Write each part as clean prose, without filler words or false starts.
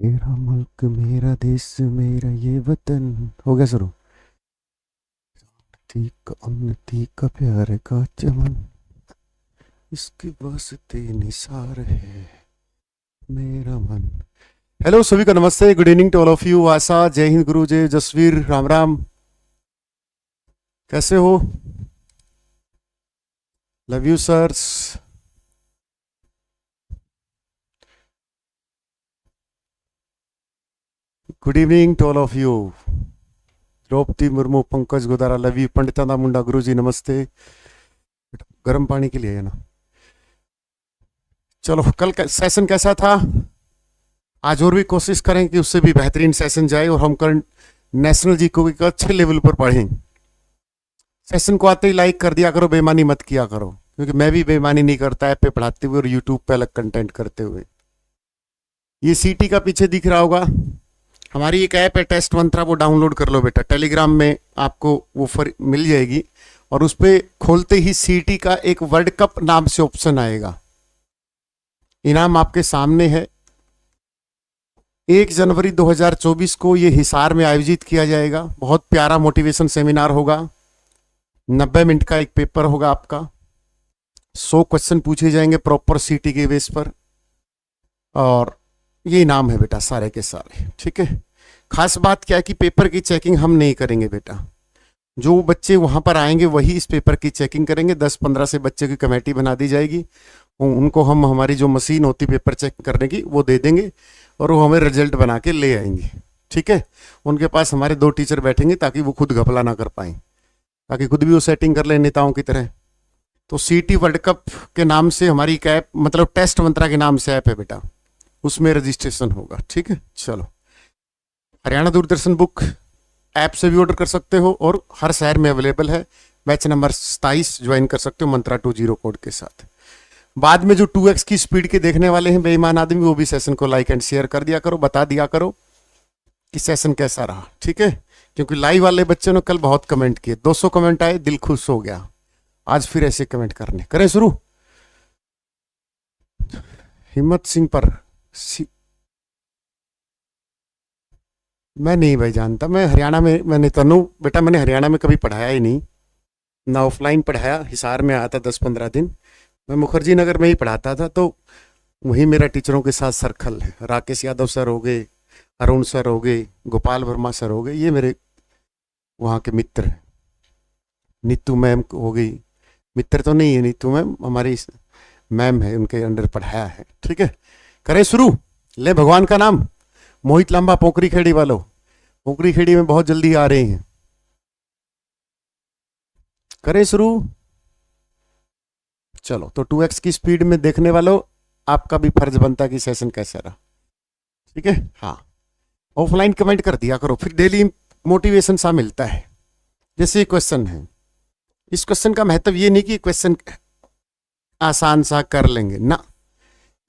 मेरा मुल्क मेरा देश मेरा ये वतन। हो गया शुरू। शांति का उन्नति का प्यार का चमन, इसके वास्ते निसार है मेरा मन। हेलो सभी का नमस्ते, good evening to all of you. Asha, Jai Hind, Guru Jai, Jasveer, Ram Ram. कैसे हो? Love you sirs. Good evening to all of you. Draupadi Murmu, Pankaj Godara, love you. Panditana Munda, Guru ji नमस्ते। गर्म पानी के लिए है ना। चलो, कल का सेशन कैसा था? आज और भी कोशिश करें कि उससे भी बेहतरीन सेशन जाए और हम करंट नेशनल जी को एक अच्छे लेवल पर पढ़ें। सेशन को आते ही लाइक कर दिया करो, बेईमानी मत किया करो, क्योंकि मैं भी बेईमानी नहीं करता ऐप पे पढ़ाते हुए और यूट्यूब पे अलग कंटेंट करते हुए। ये सीटी का पीछे दिख रहा होगा, हमारी एक ऐप है टेस्ट मंत्रा, वो डाउनलोड कर लो बेटा। टेलीग्राम में आपको वो मिल जाएगी और उस पर खोलते ही सीटी का एक वर्ल्ड कप नाम से ऑप्शन आएगा। इनाम आपके सामने है। 1 जनवरी 2024 को ये हिसार में आयोजित किया जाएगा। बहुत प्यारा मोटिवेशन सेमिनार होगा। 90 मिनट का एक पेपर होगा आपका। 100 क्वेश्चन पूछे जाएंगे प्रॉपर सीटी के बेस पर, और ये इनाम है बेटा सारे के सारे। ठीक है। खास बात क्या है कि पेपर की चेकिंग हम नहीं करेंगे बेटा। जो बच्चे वहां पर आएंगे वही इस पेपर की चेकिंग करेंगे। 10-15 से बच्चे की कमेटी बना दी जाएगी। उनको हम हमारी जो मशीन होती पेपर चेक करने की वो दे देंगे और वो हमें रिजल्ट बना के ले आएंगे। ठीक है। उनके पास हमारे 2 टीचर बैठेंगे ताकि वो खुद घपला ना कर पाए, ताकि खुद भी वो सेटिंग कर ले नेताओं की तरह। तो सीटी वर्ल्ड कप के नाम से हमारी एक ऐप, मतलब टेस्ट मंत्रा के नाम से ऐप है बेटा, उसमें रजिस्ट्रेशन होगा। ठीक है। चलो, हरियाणा दूरदर्शन बुक ऐप से भी ऑर्डर कर सकते हो और हर शहर में अवेलेबल है। बैच नंबर 27 ज्वाइन कर सकते हो मंत्रा 20 कोड के साथ। बाद में जो 2x की स्पीड के देखने वाले हैं बेईमान आदमी, वो भी सेशन को लाइक एंड शेयर कर दिया करो, बता दिया करो कि सेशन कैसा रहा। ठीक है। क्योंकि लाइव वाले बच्चों ने कल बहुत कमेंट किए, 200 कमेंट आए, दिल खुश हो गया। आज फिर ऐसे कमेंट करने। करें शुरू। हिम्मत सिंह पर मैं नहीं भाई जानता। मैं हरियाणा में, मैंने तनु बेटा, मैंने हरियाणा में कभी पढ़ाया ही नहीं, ना ऑफलाइन पढ़ाया। हिसार में आया था 10-15 दिन। मैं मुखर्जी नगर में ही पढ़ाता था, तो वहीं मेरा टीचरों के साथ सर्कल है। राकेश यादव सर हो गए, अरुण सर हो गए, गोपाल वर्मा सर हो गए, ये मेरे वहाँ के मित्र हैं। नीतू मैम हो गई, मित्र तो नहीं है नीतू मैम, हमारी मैम है, उनके अंडर पढ़ाया है। ठीक है। करें शुरू। ले भगवान का नाम। मोहित लांबा, पोखरी खेड़ी वालों, पोखरी खेड़ी में बहुत जल्दी आ रहे हैं। करें शुरू। चलो, तो 2x की स्पीड में देखने वालों, आपका भी फर्ज बनता कि सेशन कैसा रहा। ठीक है। हाँ, ऑफलाइन कमेंट कर दिया करो, फिर डेली मोटिवेशन सा मिलता है। जैसे ये क्वेश्चन है, इस क्वेश्चन का महत्व ये नहीं कि क्वेश्चन आसान सा कर लेंगे ना,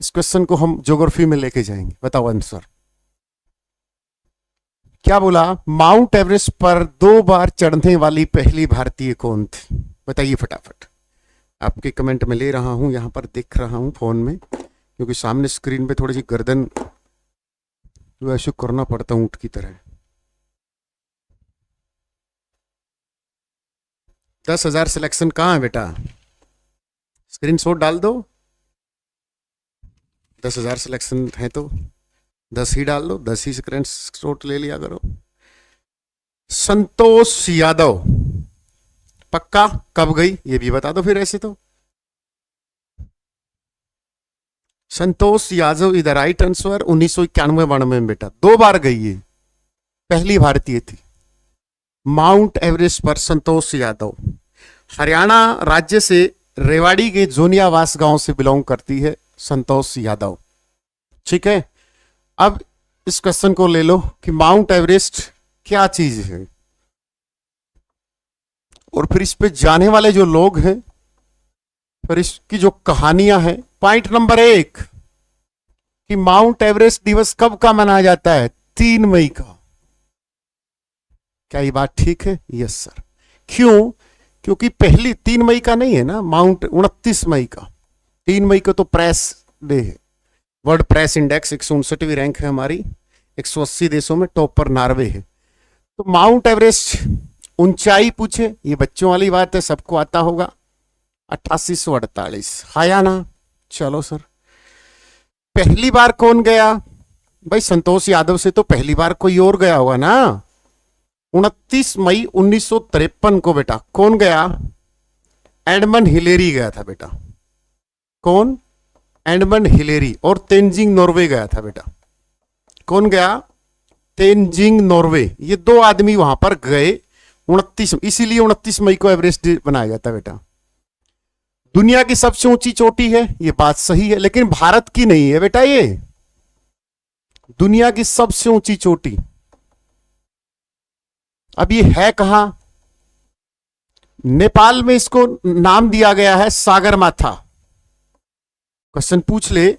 इस क्वेश्चन को हम ज्योग्राफी में लेके जाएंगे। बताओ आंसर क्या बोला? माउंट एवरेस्ट पर 2 बार चढ़ने वाली पहली भारतीय कौन थी? बताइए फटाफट। आपके कमेंट में ले रहा हूं, यहां पर देख रहा हूं फोन में, क्योंकि सामने स्क्रीन पे थोड़ी सी गर्दन जो ऐसे करना पड़ता ऊंट की तरह। 10,000 सिलेक्शन कहाँ है बेटा? स्क्रीनशॉट डाल दो। 10,000 सिलेक्शन है तो 10 ही डाल दो, 10 ही स्क्रीनशॉट ले लिया करो। संतोष यादव पक्का? कब गई ये भी बता दो फिर। ऐसे तो संतोष यादव इधर राइट आंसर। 1991-92 में बेटा 2 बार गई है, पहली भारतीय थी। माउंट एवरेस्ट पर संतोष यादव। हरियाणा राज्य से रेवाड़ी के जोनियावास गांव से बिलोंग करती है संतोष यादव। ठीक है। अब इस क्वेश्चन को ले लो कि माउंट एवरेस्ट क्या चीज है, और फिर इस पे जाने वाले जो लोग हैं, फिर इसकी जो कहानियां हैं। पॉइंट नंबर 1 कि माउंट एवरेस्ट दिवस कब का मनाया जाता है? 3 मई का। क्या ये बात ठीक है? Yes sir. क्यों? क्योंकि पहली 3 मई का नहीं है ना, माउंट 29 मई का। 3 मई को तो प्रेस डे है। वर्ल्ड प्रेस इंडेक्स 159वीं रैंक है हमारी। 180 देशों में टॉप पर नॉर्वे है। तो माउंट एवरेस्ट ऊंचाई पूछे, ये बच्चों वाली बात है, सबको आता होगा, 8848। हाँ या ना? चलो सर, पहली बार कौन गया? भाई संतोष यादव से तो पहली बार कोई और गया होगा ना। 29 मई 1953 को बेटा कौन गया? एडमंड हिलेरी गया था बेटा। कौन? Edmund Hillary. और तेंजिंग नॉर्वे गया था बेटा। कौन गया? तेंजिंग नॉर्वे। ये दो आदमी वहां पर गए 29, इसीलिए 29 मई को एवरेस्ट डे बनाया जाता है बेटा। दुनिया की सबसे ऊंची चोटी है, ये बात सही है, लेकिन भारत की नहीं है बेटा। ये दुनिया की सबसे ऊंची चोटी अब ये है कहां? नेपाल में इसको नाम दिया गया है सागरमाथा। क्वेश्चन पूछ ले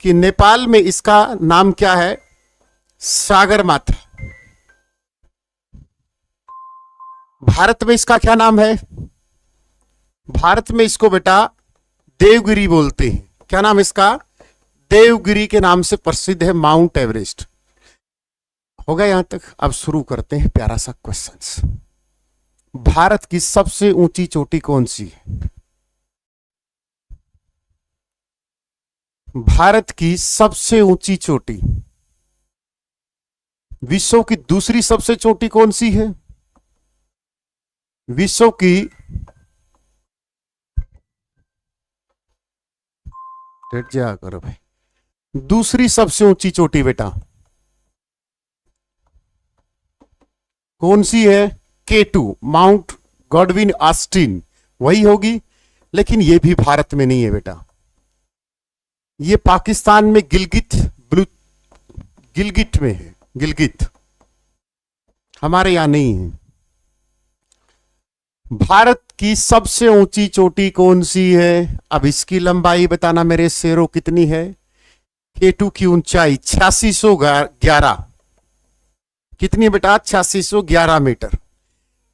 कि नेपाल में इसका नाम क्या है? सागरमाथा। भारत में इसका क्या नाम है? भारत में इसको बेटा देवगिरी बोलते हैं। क्या नाम इसका? देवगिरी के नाम से प्रसिद्ध है माउंट एवरेस्ट। हो गया यहां तक? अब शुरू करते हैं प्यारा सा क्वेश्चन। भारत की सबसे ऊंची चोटी कौन सी है? भारत की सबसे ऊंची चोटी। विश्व की दूसरी सबसे चोटी कौन सी है? विश्व की हट जा करो भाई, दूसरी सबसे ऊंची चोटी बेटा कौन सी है? K2 माउंट गॉडविन ऑस्टिन, वही होगी। लेकिन यह भी भारत में नहीं है बेटा, यह पाकिस्तान में गिलगिट में है। गिलगित, हमारे यहां नहीं है। भारत की सबसे ऊंची चोटी कौन सी है? अब इसकी लंबाई बताना मेरे शेरों कितनी है? K2 की ऊंचाई 8611। कितनी है बेटा? 8611 मीटर।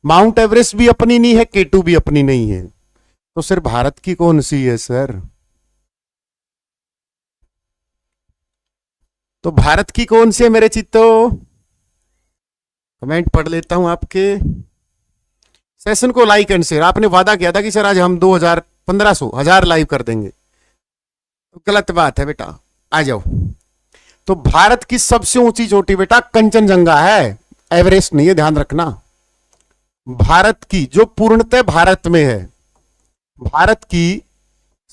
माउंट एवरेस्ट भी अपनी नहीं है, K2 भी अपनी नहीं है, तो सिर्फ भारत की कौन सी है सर? तो भारत की कौन सी है मेरे चित्तो? कमेंट पढ़ लेता हूं आपके। सेशन को लाइक एंड शेयर। आपने वादा किया था कि सर आज हम 2000 1500 1000 लाइव कर देंगे, तो गलत बात है बेटा। आ जाओ। तो भारत की सबसे ऊंची चोटी बेटा कंचनजंगा है, एवरेस्ट नहीं है, ध्यान रखना। भारत की जो पूर्णतः भारत में है, भारत की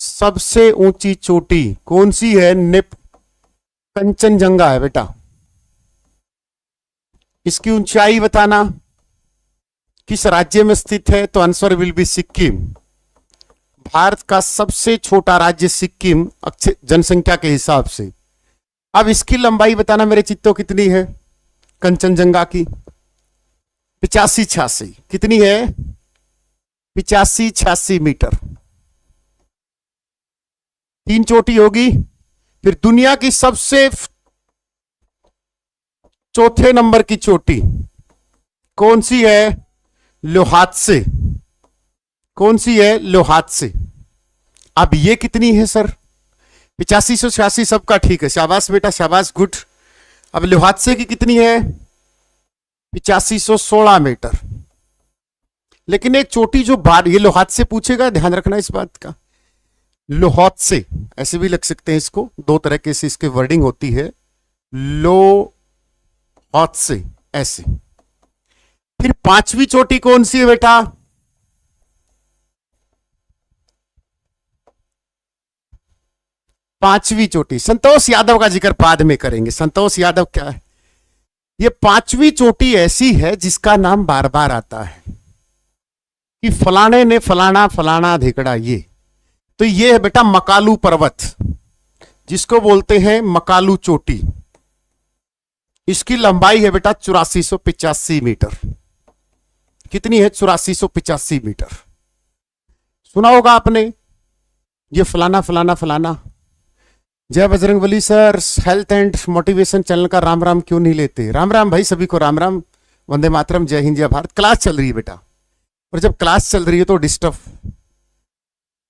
सबसे ऊंची चोटी कौन सी है? कंचनजंगा है बेटा। इसकी ऊंचाई बताना, किस राज्य में स्थित है? तो answer will be Sikkim. Bharat का सबसे छोटा राज्य सिक्किम जनसंख्या के हिसाब से। अब इसकी लंबाई बताना मेरे चित्तों कितनी है? कंचनजंगा की 8586। कितनी है? 8586 मीटर। 3 चोटी होगी। फिर दुनिया की सबसे चौथे नंबर की चोटी कौन सी है? लोहात्से। कौन सी है? लोहात्से। अब ये कितनी है सर? 8586 सबका ठीक है, शाबाश बेटा शाबाश, गुड। अब लोहात्से की कितनी है? 8516 मीटर। लेकिन एक चोटी जो बार, ये लोहात्से पूछेगा, ध्यान रखना इस बात का। लोहात्से ऐसे भी लिख सकते हैं इसको, दो तरह के से इसके वर्डिंग होती है, लोहात्से ऐसे। फिर 5वीं चोटी कौन सी है बेटा? पांचवी चोटी संतोष यादव का जिक्र बाद में करेंगे। संतोष यादव क्या है? ये 5वीं चोटी ऐसी है जिसका नाम बार बार आता है कि फलाने ने फलाना फलाना धिकड़ा। ये तो ये है बेटा मकालू पर्वत, जिसको बोलते हैं मकालू चोटी। इसकी लंबाई है बेटा 8485 मीटर। कितनी है? 8485 मीटर। सुना होगा आपने, ये फलाना फलाना फलाना। जय Bajrangbali sir, health and motivation channel का राम राम क्यों नहीं लेते? राम राम भाई, सभी को राम राम, वंदे मातरम, जय हिंद जय भारत। क्लास चल रही है बेटा, और जब क्लास चल रही है तो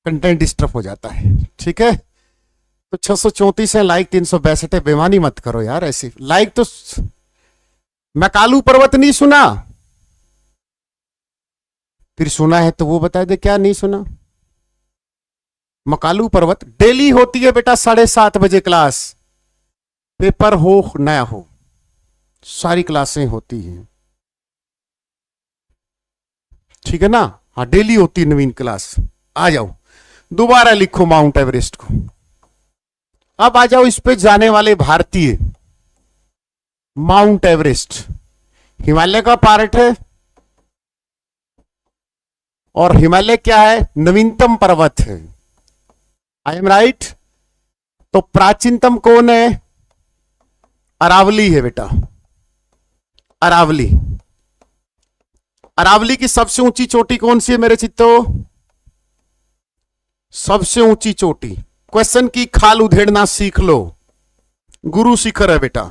कंटेंट डिस्टर्ब हो जाता है, ठीक है। तो 634 है, लाइक 362 है। बेईमानी मत करो यार ऐसी। लाइक तो मैकालू पर्वत नहीं सुना? फिर सुना है तो वो बता दे क्या नहीं सुना। मकालू पर्वत डेली होती है बेटा 7:30 बजे क्लास, पेपर हो नया हो, सारी क्लासें होती हैं, ठीक है ना? हाँ डेली होती है नवीन क्लास। आ जाओ दोबारा लिखो माउंट एवरेस्ट को। अब आ जाओ इस पे जाने वाले भारतीय। माउंट एवरेस्ट हिमालय का पार्ट है, और हिमालय क्या है? नवीनतम पर्वत है। I am right? तो प्राचीनतम कौन है? अरावली है बेटा, अरावली। अरावली की सबसे ऊंची चोटी कौन सी है मेरे चित्तो? सबसे ऊंची चोटी। क्वेश्चन की खाल उधेड़ना सीख लो। गुरु शिखर है बेटा।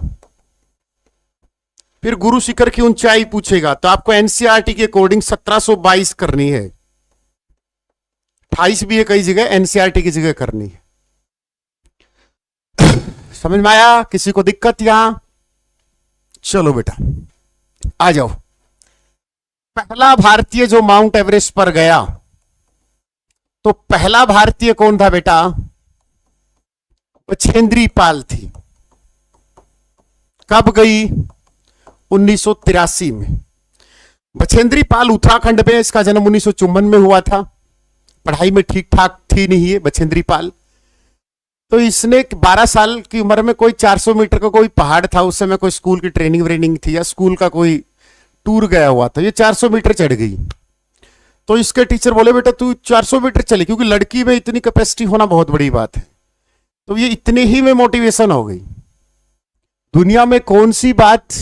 फिर गुरु शिखर की ऊंचाई पूछेगा तो आपको एनसीईआरटी के अकॉर्डिंग 1722 करनी है। 28 भी है कई जगह, एनसीईआरटी की जगह करनी है। समझ में आया? किसी को दिक्कत यहां? चलो बेटा आ जाओ। पहला भारतीय जो माउंट एवरेस्ट पर गया, तो पहला भारतीय कौन था बेटा? बछेंद्री पाल थी। कब गई? 1983 में। बछेंद्री पाल उत्तराखंड में, इसका जन्म 1954 में हुआ था। पढ़ाई में ठीक ठाक थी नहीं है बछेंद्री पाल। तो इसने 12 साल की उम्र में कोई 400 मीटर का कोई पहाड़ था, उस समय कोई स्कूल की ट्रेनिंग व्रेनिंग थी या स्कूल का कोई टूर गया हुआ था, ये 400 मीटर चढ़ गई। तो इसके टीचर बोले बेटा तू 400 मीटर चले, क्योंकि लड़की में इतनी कैपेसिटी होना बहुत बड़ी बात है। तो ये इतने ही में मोटिवेशन हो गई। दुनिया में कौन सी बात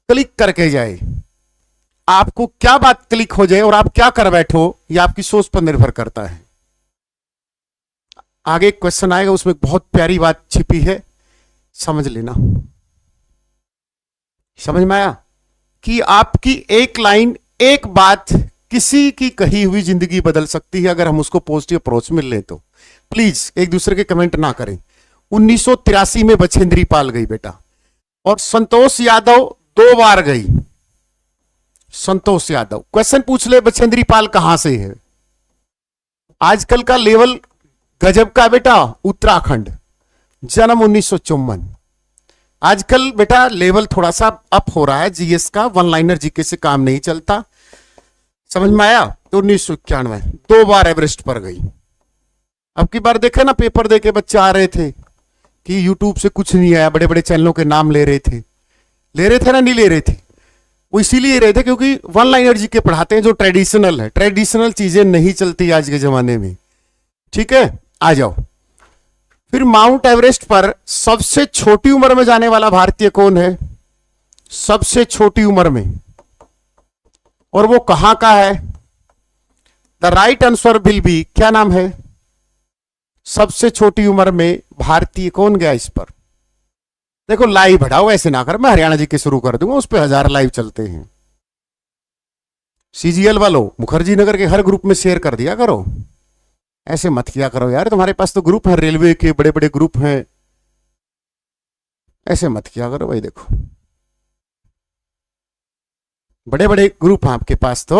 क्लिक करके जाए, आपको क्या बात क्लिक हो जाए और आप क्या कर बैठो, ये आपकी सोच पर निर्भर करता है। आगे एक क्वेश्चन आएगा, उसमें बहुत प्यारी बात छिपी है, समझ लेना। समझ में आया कि आपकी एक लाइन, एक बात किसी की कही हुई जिंदगी बदल सकती है अगर हम उसको पॉजिटिव अप्रोच में लें तो। प्लीज एक दूसरे के कमेंट ना करें। 1983 में बछेंद्री पाल गई बेटा, और संतोष यादव 2 बार गई। संतोष यादव, क्वेश्चन पूछ ले बछेंद्री पाल कहां से है? आजकल का लेवल गजब का बेटा, उत्तराखंड, जन्म 1954। आजकल बेटा लेवल थोड़ा सा अप हो रहा है जीएस का, वन लाइनर जीके से काम नहीं चलता। समझ में आया? तो 1991 2 बार एवरेस्ट पर गई। अब की बार देखे ना, पेपर देके बच्चे आ रहे थे कि यूट्यूब से कुछ नहीं आया, बड़े बड़े चैनलों के नाम ले रहे थे ना, नहीं ले रहे थे? वो इसीलिए रहे थे क्योंकि वन लाइनर जीके पढ़ाते हैं जो ट्रेडिशनल है। ट्रेडिशनल चीजें नहीं चलती आज के जमाने में, ठीक है? आ जाओ। फिर माउंट एवरेस्ट पर सबसे छोटी उम्र में जाने वाला भारतीय कौन है? सबसे छोटी उम्र में, और वो कहां का है? The right answer will be, क्या नाम है? सबसे छोटी उम्र में भारतीय कौन गया इस पर? देखो लाइव बढ़ाओ, ऐसे ना कर, मैं हरियाणा जी के शुरू कर दूंगा, उस पर 1000 लाइव चलते हैं। सीजीएल वालों मुखर्जी नगर के हर ग्रुप में शेयर कर दिया करो, ऐसे मत किया करो यार, तुम्हारे पास तो ग्रुप है, रेलवे के बड़े बड़े ग्रुप हैं, ऐसे मत किया करो भाई। देखो बड़े बड़े ग्रुप हैं आपके पास। तो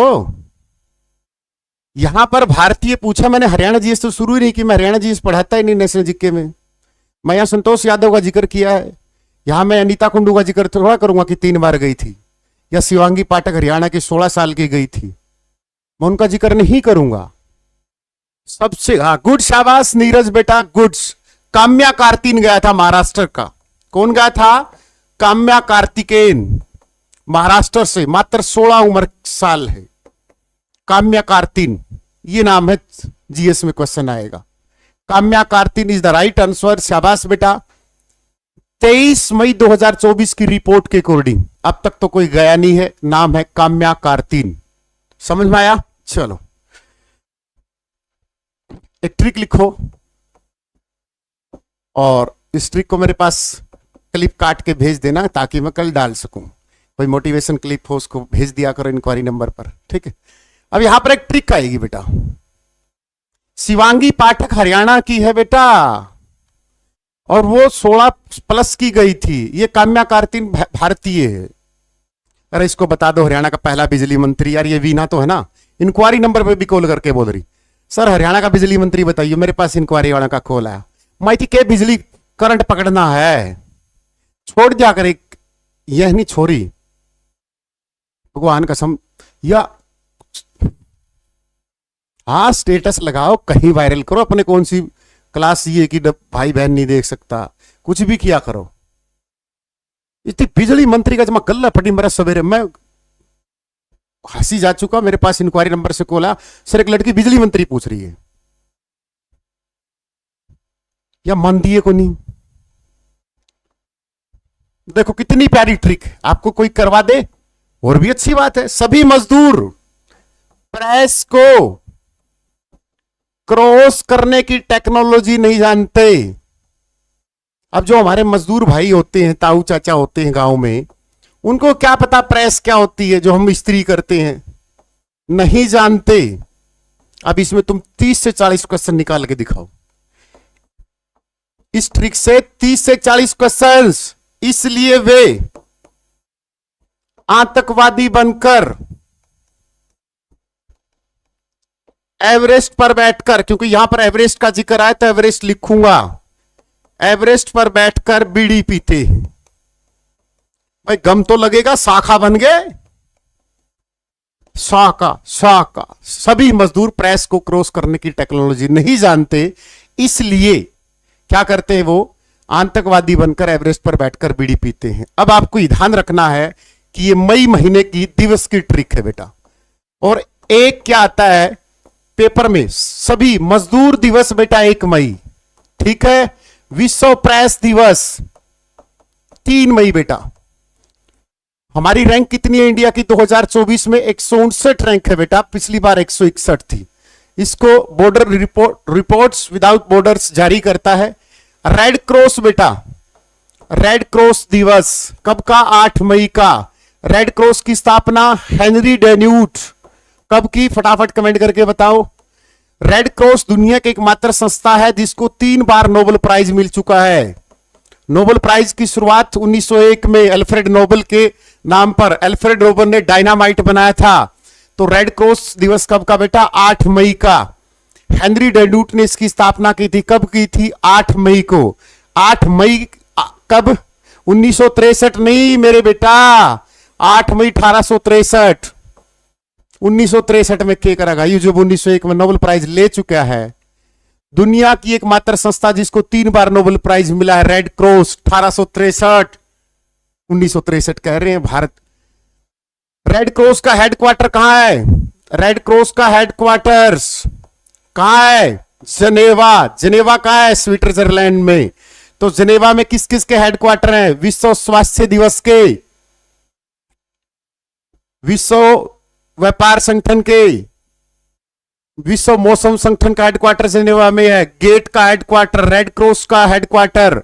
यहां पर भारतीय पूछा मैंने, हरियाणा जीएस तो शुरू ही नहीं की, मैं हरियाणा जीएस पढ़ाता ही नहीं नेशनल जीके में। मैं यहां संतोष यादव का जिक्र किया है, यहां मैं अनीता कुंडू का जिक्र थोड़ा करूंगा कि 3 बार गई थी, या शिवांगी पाठक हरियाणा की 16 साल की गई थी, मैं उनका जिक्र नहीं करूंगा। सबसे गुड, शाबाश नीरज बेटा, गुड्स। काम्या कार्तिन गया था महाराष्ट्र का। कौन गया था? काम्या कार्तिकेयन, महाराष्ट्र से, मात्र 16 उम्र साल है। काम्या कार्तिन, ये नाम है, जीएस में क्वेश्चन आएगा। Kamya Kartin is the right answer, शाबाश बेटा। 23 मई 2024 की रिपोर्ट के अकॉर्डिंग अब तक तो कोई गया नहीं है, नाम है काम्या कार्तिन। समझ में आया? चलो एक ट्रिक लिखो, और इस ट्रिक को मेरे पास क्लिप काट के भेज देना ताकि मैं कल डाल सकूं। कोई मोटिवेशन क्लिप हो उसको भेज दिया करो इंक्वायरी नंबर पर, ठीक है? अब यहां पर एक ट्रिक आएगी बेटा। शिवांगी पाठक हरियाणा की है बेटा, और वो 16+ की गई थी। ये काम्या कार्तिन भारतीय है। अरे इसको बता दो हरियाणा का पहला बिजली मंत्री। यार ये वीना तो है ना, इंक्वायरी नंबर पे भी कॉल करके बोल रही सर हरियाणा का बिजली मंत्री बताइए। मेरे पास इंक्वायरी वाला का कॉल आया, माइती के बिजली करंट पकड़ना है, छोड़ जा कर एक यह नहीं छोरी भगवान कसम। या हाँ स्टेटस लगाओ, कहीं वायरल करो, अपने कौन सी क्लास ये कि भाई बहन नहीं देख सकता, कुछ भी किया करो। इतनी बिजली मंत्री का जमा गल्ला पड़ी मेरा सवेरे, मैं हंसी जा चुका। मेरे पास इंक्वायरी नंबर से कॉल आया, सर एक लड़की बिजली मंत्री पूछ रही है। या मन दिए को नहीं। देखो कितनी प्यारी ट्रिक, आपको कोई करवा दे और भी अच्छी बात है। सभी मजदूर प्रेस को क्रॉस करने की टेक्नोलॉजी नहीं जानते। अब जो हमारे मजदूर भाई होते हैं, ताऊ चाचा होते हैं गांव में, उनको क्या पता प्रेस क्या होती है, जो हम इस्त्री करते हैं नहीं जानते। अब इसमें तुम 30 से 40 क्वेश्चन निकाल के दिखाओ, इस ट्रिक से 30 से 40 क्वेश्चंस। इसलिए वे आतंकवादी बनकर एवरेस्ट पर बैठकर, क्योंकि यहां पर एवरेस्ट का जिक्र आया तो एवरेस्ट लिखूंगा, एवरेस्ट पर बैठकर बीड़ी पीते। भाई गम तो लगेगा, शाखा बन गए, शाखा। सभी मजदूर प्रेस को क्रॉस करने की टेक्नोलॉजी नहीं जानते, इसलिए क्या करते हैं वो आतंकवादी बनकर एवरेस्ट पर बैठकर बीड़ी पीते हैं। अब आपको ध्यान रखना है कि ये मई महीने की दिवस की ट्रिक है बेटा। और एक क्या आता है पेपर में, सभी मजदूर दिवस बेटा 1 मई, ठीक है। विश्व प्रेस दिवस 3 मई बेटा। हमारी रैंक कितनी है इंडिया की 2024 में? 159 रैंक है बेटा, पिछली बार 161 थी। इसको बॉर्डर रिपोर्ट्स विदाउट बॉर्डर्स जारी करता है। रेड क्रॉस बेटा, रेड क्रॉस दिवस कब का? 8 मई का। रेड क्रॉस की स्थापना हेनरी डेन्यूट कब की? फटाफट कमेंट करके बताओ। रेड क्रॉस दुनिया की एकमात्र संस्था है जिसको 3 बार नोबेल प्राइज मिल चुका है। नोबेल प्राइज की शुरुआत 1901 में अल्फ्रेड नोबेल के नाम पर, अल्फ्रेड नोबेल ने डायनामाइट बनाया था। तो रेड क्रॉस दिवस कब का बेटा? 8 मई का। हेनरी डेन्यूट ने इसकी स्थापना की थी, कब की थी? 8 मई को। 8 मई कब? 1963 नहीं मेरे बेटा, 8 मई 1863। 1963 में क्या करेगा ये जो 1901 में नोबेल प्राइज ले चुका है। दुनिया की एकमात्र संस्था जिसको 3 बार नोबेल प्राइज मिला है, रेड क्रॉस। 1863 1963 कह रहे हैं भारत। रेड क्रॉस का हेडक्वार्टर कहां है? रेड क्रॉस का हेडक्वार्टर्स कहां है? जनेवा। जनेवा कहां है? स्विट्जरलैंड में। तो जनेवा में किस किस के हेडक्वार्टर हैं? विश्व स्वास्थ्य दिवस के, विश्व व्यापार संगठन के, विश्व मौसम संगठन का हेडक्वार्टर जेनेवा में है। गेट का हेडक्वार्टर, रेड क्रॉस का हेडक्वार्टर,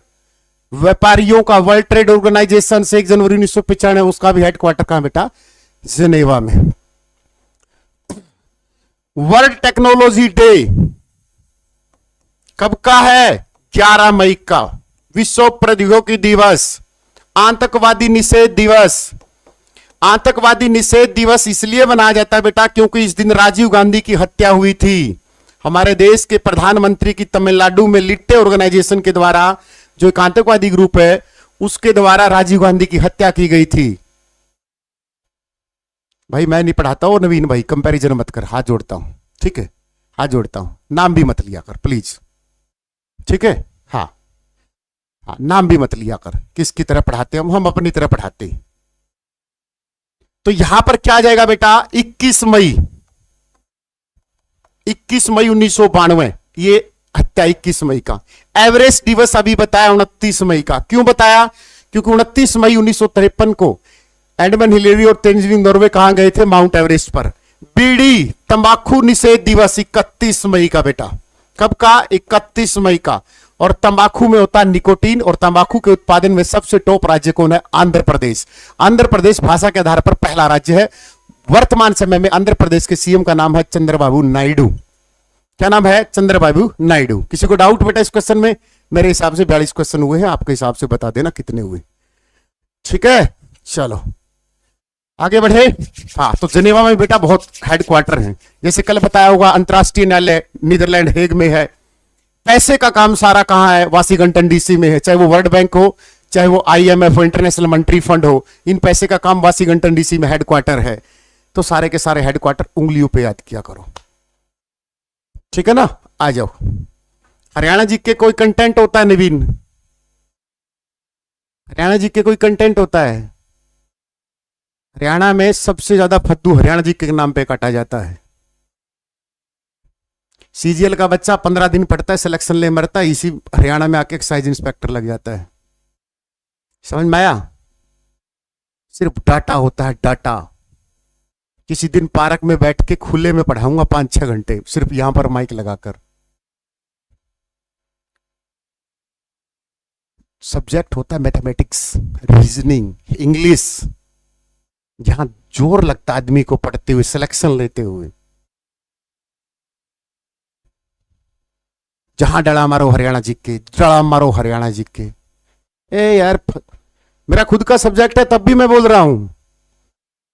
व्यापारियों का वर्ल्ड ट्रेड ऑर्गेनाइजेशन से 1 जनवरी 1995 उसका भी हेडक्वार्टर कहां बेटा? जेनेवा में। वर्ल्ड टेक्नोलॉजी डे कब का है? 11 मई का। विश्व प्रौद्योगिकी दिवस, आतंकवादी निषेध दिवस। आतंकवादी निषेध दिवस इसलिए मनाया जाता है बेटा क्योंकि इस दिन राजीव गांधी की हत्या हुई थी। हमारे देश के प्रधानमंत्री की तमिलनाडु में लिट्टे ऑर्गेनाइजेशन के द्वारा, जो एक आतंकवादी ग्रुप है, उसके द्वारा राजीव गांधी की हत्या की गई थी। भाई मैं नहीं पढ़ाता हूं नवीन भाई, कंपैरिजन मत कर, हाथ जोड़ता हूं, ठीक है, हाथ जोड़ता हूं। नाम भी मत लिया कर प्लीज, ठीक है। हाँ हाँ, नाम भी मत लिया कर। किसकी तरह पढ़ाते हम अपनी तरह पढ़ाते हैं। तो यहां पर क्या आ जाएगा बेटा? 21 मई 1992, ये हत्या 21 मई का। एवरेस्ट दिवस अभी बताया 29 मई का। क्यों बताया? क्योंकि 29 मई 1953 को एडमंड हिलेरी और तेंजिंग नॉर्वे कहां गए थे? माउंट एवरेस्ट पर। बीड़ी तंबाकू निषेध दिवस 31 मई का बेटा। कब का? 31 मई का। और तंबाकू में होता है निकोटीन, और तंबाकू के उत्पादन में सबसे टॉप राज्य कौन है? आंध्र प्रदेश। आंध्र प्रदेश भाषा के आधार पर पहला राज्य है। वर्तमान समय में आंध्र प्रदेश के सीएम का नाम है चंद्रबाबू नायडू। क्या नाम है? चंद्रबाबू नायडू। किसी को डाउट बेटा इस क्वेश्चन में? मेरे हिसाब से 42 क्वेश्चन हुए हैं, आपके हिसाब से बता देना कितने हुए। ठीक है, चलो आगे बढ़े। हाँ, तो जिनेवा में बेटा बहुत हेडक्वार्टर हैं, जैसे कल बताया होगा अंतर्राष्ट्रीय न्यायालय नीदरलैंड हेग में है। पैसे का काम सारा कहाँ है? वाशिंगटन डीसी में है, चाहे वो वर्ल्ड बैंक हो, चाहे वो IMF हो, इंटरनेशनल मॉनेटरी फंड हो, इन पैसे का काम वाशिंगटन डीसी में हेडक्वार्टर है। तो सारे के सारे हेडक्वार्टर उंगलियों पे याद किया करो, ठीक है ना। आ जाओ, हरियाणा जी के कोई कंटेंट होता है नवीन? हरियाणा जी के कोई कंटेंट होता है? हरियाणा में सबसे ज्यादा फद्दू हरियाणा जी के नाम पे काटा जाता है। CGL का बच्चा 15 दिन पढ़ता है, सिलेक्शन ले मरता है, इसी हरियाणा में आके एक्साइज इंस्पेक्टर लग जाता है। समझ में आया? सिर्फ डाटा होता है, डाटा। किसी दिन पार्क में बैठ के खुले में पढ़ाऊंगा 5-6 घंटे, सिर्फ यहां पर माइक लगाकर। सब्जेक्ट होता है मैथमेटिक्स, रीजनिंग, इंग्लिश, जहां जोर लगता है आदमी को पढ़ते हुए, सिलेक्शन लेते हुए। जहां डड़ा मारो हरियाणा जी के, डड़ा मारो हरियाणा जी के। ए यार, मेरा खुद का सब्जेक्ट है, तब भी मैं बोल रहा हूं।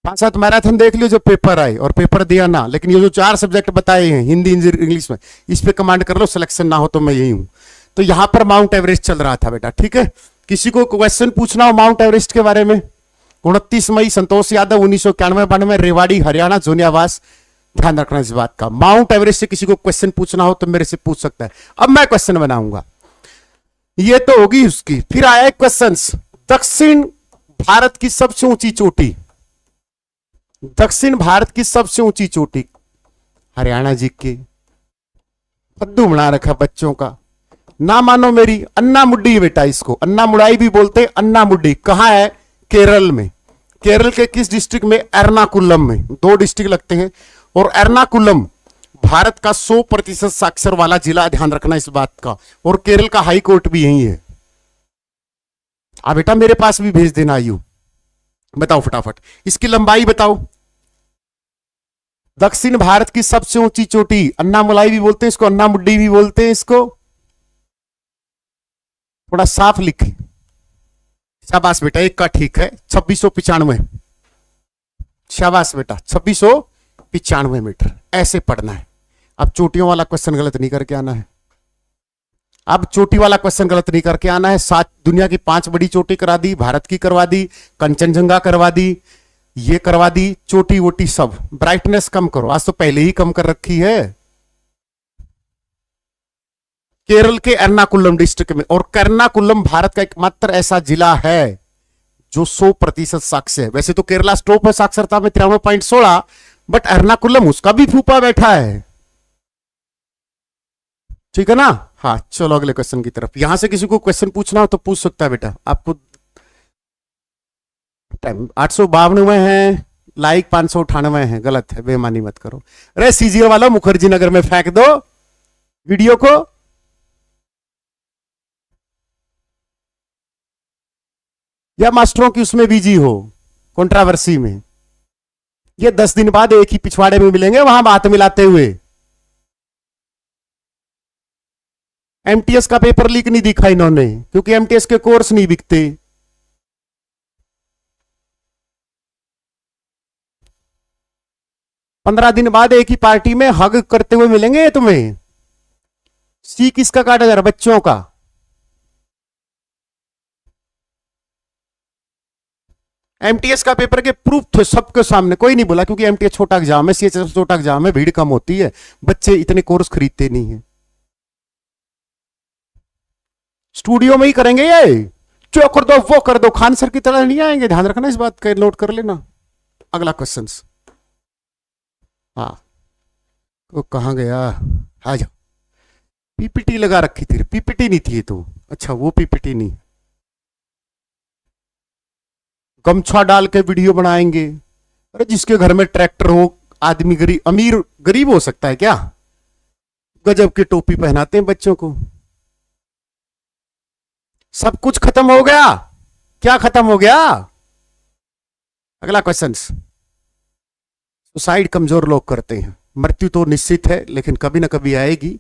5-7 मैराथन देख लियो जो पेपर आए, और पेपर दिया ना, लेकिन ये जो 4 सब्जेक्ट बताए हैं हिंदी इंग्लिश में, इस पे कमांड कर लो, सिलेक्शन ना हो तो मैं यही हूं। तो यहां पर माउंट एवरेस्ट चल रहा था बेटा, ठीक है। किसी को क्वेश्चन पूछना हो माउंट एवरेस्ट के बारे में? 29 मई, संतोष यादव, 1991-92, रेवाड़ी हरियाणा, जोनियावास। ध्यान रखना इस बात का, माउंट एवरेस्ट से किसी को क्वेश्चन पूछना हो तो मेरे से पूछ सकता है। अब मैं क्वेश्चन बनाऊंगा, ये तो होगी उसकी। फिर आया एक क्वेश्चन, दक्षिण भारत की सबसे ऊंची चोटी, दक्षिण भारत की सबसे ऊंची चोटी हरियाणा जी के। फद्दू बना रखा बच्चों का, ना मानो मेरी। अन्ना मुड्डी बेटा, इसको अन्ना मुड़ाई भी बोलते हैं। अन्ना मुड्डी कहां है? केरल में। केरल के किस डिस्ट्रिक्ट में? एर्नाकुलम में। 2 डिस्ट्रिक्ट लगते हैं, और एर्नाकुलम भारत का 100% साक्षर वाला जिला, ध्यान रखना इस बात का। और केरल का हाई कोर्ट भी यही है। आ बेटा मेरे पास भी भेज देना आयु। बताओ फटाफट, इसकी लंबाई बताओ। दक्षिण भारत की सबसे ऊंची चोटी, अन्ना मुलाई भी बोलते हैं इसको, अन्ना मुड्डी भी बोलते हैं इसको। थोड़ा साफ लिखे। शाबाश बेटा, एक का ठीक है, 2695। शाबाश बेटा, 2695 मीटर। ऐसे पढ़ना है। अब चोटियों वाला क्वेश्चन गलत नहीं करके आना है। अब चोटी वाला क्वेश्चन गलत नहीं करके आना है। 7 दुनिया की 5 बड़ी चोटी करा दी, भारत की करवा दी, कंचनजंगा करवा दी, ये करवा दी, चोटी वोटी सब। ब्राइटनेस कम करो, आज तो पहले ही कम कर रखी है। केरल के एर्नाकुलम डिस्ट्रिक्ट में, और एर्नाकुलम भारत का एकमात्र ऐसा जिला है जो 100% साक्षर है। वैसे तो केरला टॉप है साक्षरता में 93.16, बट एर्नाकुलम उसका भी फूफा बैठा है, ठीक है ना। हाँ चलो अगले क्वेश्चन की तरफ। यहां से किसी को क्वेश्चन पूछना हो तो पूछ सकता है बेटा। आपको टाइम 852 है, लाइक 598 है। गलत है, बेईमानी मत करो। अरे CGL वाला मुखर्जी नगर में फेंक दो वीडियो को। या मास्टरों की उसमें बिजी हो कंट्रोवर्सी में, ये 10 दिन बाद एक ही पिछवाड़े में मिलेंगे, वहां बात मिलाते हुए। MTS का पेपर लीक नहीं दिखा इन्होंने, क्योंकि MTS के कोर्स नहीं बिकते। पंद्रह दिन बाद एक ही पार्टी में हग करते हुए मिलेंगे तुम्हें। सी किसका काटा जा रहा? बच्चों का। MTS का पेपर के प्रूफ थे सबके सामने, कोई नहीं बोला, क्योंकि MTS छोटा एग्जाम है, CHS छोटा एग्जाम है, भीड़ कम होती है, बच्चे इतने कोर्स खरीदते नहीं है। स्टूडियो में ही करेंगे ये, जो कर दो वो कर दो, खान सर की तरह नहीं आएंगे। ध्यान रखना इस बात का, नोट कर लेना। अगला क्वेश्चन। हाँ वो कहां गया? आ जाओ। PPT लगा रखी थी, PPT नहीं थी ये तो। अच्छा वो PPT नहीं, गमछा डाल के वीडियो बनाएंगे। अरे जिसके घर में ट्रैक्टर हो, आदमी गरीब, अमीर गरीब हो सकता है क्या? गजब की टोपी पहनाते हैं बच्चों को। सब कुछ खत्म हो गया। क्या खत्म हो गया? अगला क्वेश्चन। सुसाइड कमजोर लोग करते हैं, मृत्यु तो निश्चित है लेकिन कभी ना कभी आएगी।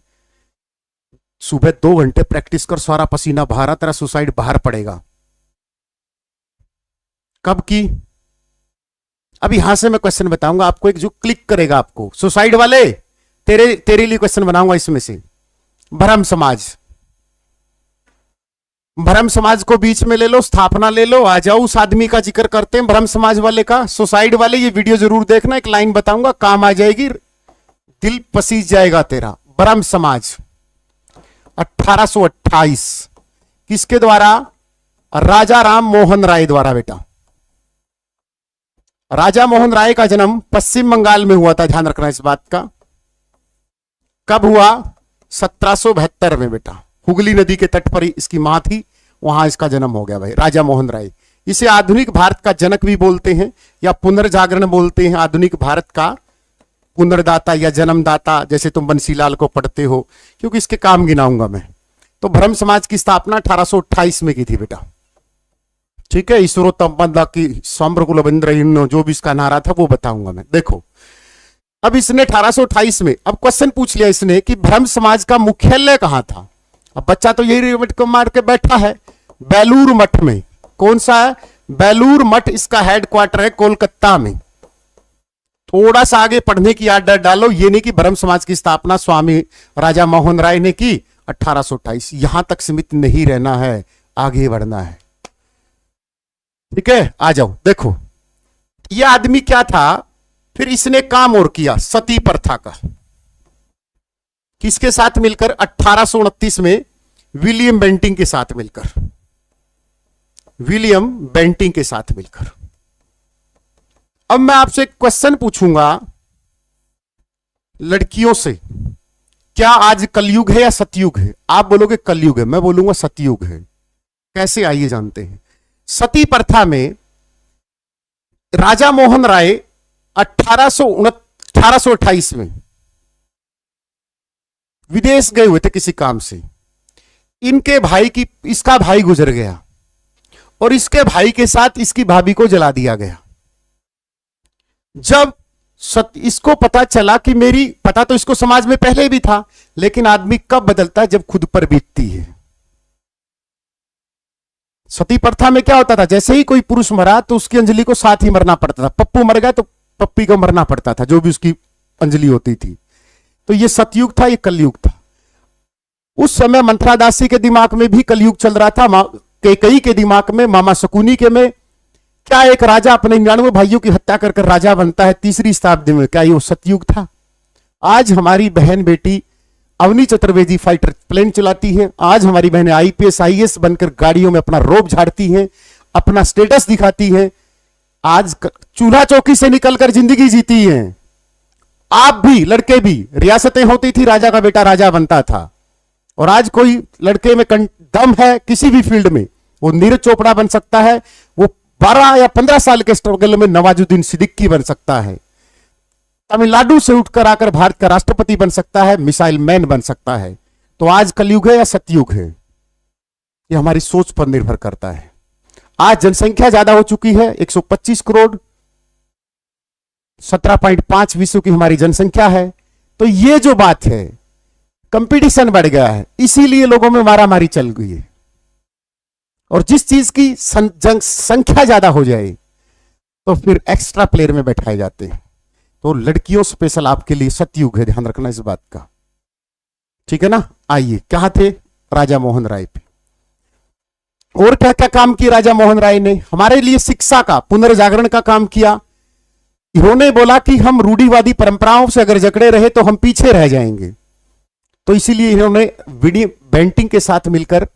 सुबह 2 घंटे प्रैक्टिस कर, सारा पसीना बहारा, तेरा सुसाइड बाहर पड़ेगा। कब की? अब यहां से मैं क्वेश्चन बताऊंगा आपको, एक जो क्लिक करेगा आपको। सुसाइड वाले तेरे लिए क्वेश्चन बनाऊंगा इसमें से। भ्रम समाज, भ्रम समाज को बीच में ले लो, स्थापना ले लो, आ जाओ। उस आदमी का जिक्र करते हैं, भ्रम समाज वाले का। सुसाइड वाले ये वीडियो जरूर देखना, एक लाइन बताऊंगा, काम आ जाएगी, दिल पसीज जाएगा तेरा। भ्रम समाज 1828 किसके द्वारा? राजा राम मोहन राय द्वारा। बेटा, राजा मोहन राय का जन्म पश्चिम बंगाल में हुआ था, ध्यान रखना इस बात का। कब हुआ? 1772 में। बेटा, हुगली नदी के तट पर इसकी मां थी, वहां इसका जन्म हो गया भाई, राजा मोहन राय। इसे आधुनिक भारत का जनक भी बोलते हैं या पुनर्जागरण बोलते हैं। आधुनिक भारत का पुनर्दाता या जन्मदाता, जैसे तुम बंसीलाल को पढ़ते हो, क्योंकि इसके काम गिनाऊंगा मैं। तो भ्रम समाज की स्थापना 1828 में की थी बेटा, ठीक है। ईश्वरोत्तम की सांबर कुलबिंद्र, जो भी इसका नारा था वो बताऊंगा मैं। देखो, अब इसने 1828 में, अब क्वेश्चन पूछ लिया इसने कि भ्रम समाज का मुख्यालय कहां था। अब बच्चा तो यही रिमट को मार के बैठा है, बेलूर मठ में। कौन सा है? बेलूर मठ इसका हेडक्वार्टर है, कोलकाता में। थोड़ा सा आगे पढ़ने की आदत डालो, ये नहीं कि भ्रम समाज की स्थापना स्वामी राजा मोहन राय ने की 1828। यहां तक सीमित नहीं रहना है, आगे बढ़ना है, ठीक है। आ जाओ, देखो ये आदमी क्या था। फिर इसने काम और किया, सती प्रथा का। किसके साथ मिलकर? 1829 में विलियम बेंटिंग के साथ मिलकर, विलियम बेंटिंग के साथ मिलकर। अब मैं आपसे एक क्वेश्चन पूछूंगा लड़कियों से, क्या आज कलयुग है या सतयुग है? आप बोलोगे कलयुग है, मैं बोलूंगा सतयुग है। कैसे, आइए जानते हैं। सती प्रथा में राजा मोहन राय 1828 में विदेश गए हुए थे किसी काम से। इनके भाई की, इसका भाई गुजर गया और इसके भाई के साथ इसकी भाभी को जला दिया गया। जब इसको पता चला कि मेरी, पता तो इसको समाज में पहले भी था, लेकिन आदमी कब बदलता है? जब खुद पर बीतती है। सती प्रथा में क्या होता था? जैसे ही कोई पुरुष मरा तो उसकी अंजलि को साथ ही मरना पड़ता था। पप्पू मर गया तो पप्पी को मरना पड़ता था, जो भी उसकी अंजलि होती थी। तो ये सतयुग था, ये कलयुग था। उस समय मंत्रा दासी के दिमाग में भी कलयुग चल रहा था, कैकेयी के दिमाग में, मामा शकुनी के में। क्या एक राजा अपने 99 भाइयों की हत्या कर राजा बनता है 3री शताब्दी में? क्या ये सतयुग था? आज हमारी बहन बेटी अवनी चतुर्वेदी फाइटर प्लेन चलाती है। आज हमारी बहनें आईपीएस आईएएस बनकर गाड़ियों में अपना रोब झाड़ती हैं, अपना स्टेटस दिखाती हैं। आज चूल्हा चौकी से निकलकर जिंदगी जीती हैं। आप भी, लड़के भी, रियासतें होती थी, राजा का बेटा राजा बनता था। और आज कोई लड़के में दम है किसी भी फील्ड में, वो नीरज चोपड़ा बन सकता है, वो 12 या 15 साल के स्ट्रगल में नवाजुद्दीन सिद्दीकी बन सकता है, तमिलनाडु से उठकर आकर भारत का राष्ट्रपति बन सकता है, मिसाइल मैन बन सकता है। तो आज कलयुग है या सतयुग है? ये हमारी सोच पर निर्भर करता है। आज जनसंख्या ज्यादा हो चुकी है, 125 करोड़, 17.5 विश्व की हमारी जनसंख्या है। तो ये जो बात है, कंपटीशन बढ़ गया है, इसीलिए लोगों में मारामारी चल गई है। और जिस चीज की जनसंख्या ज्यादा हो जाए तो फिर एक्स्ट्रा प्लेयर में बैठाए जाते हैं। तो लड़कियों स्पेशल आपके लिए सतयुग है, ध्यान रखना इस बात का, ठीक है ना। आइए, क्या थे राजा मोहन राय पे और क्या क्या काम किया राजा मोहन राय ने? हमारे लिए शिक्षा का, पुनर्जागरण का काम किया। इन्होंने बोला कि हम रूढ़िवादी परंपराओं से अगर जकड़े रहे तो हम पीछे रह जाएंगे। तो इसीलिए इन्होंने विलियम बेंटिंग के साथ मिलकर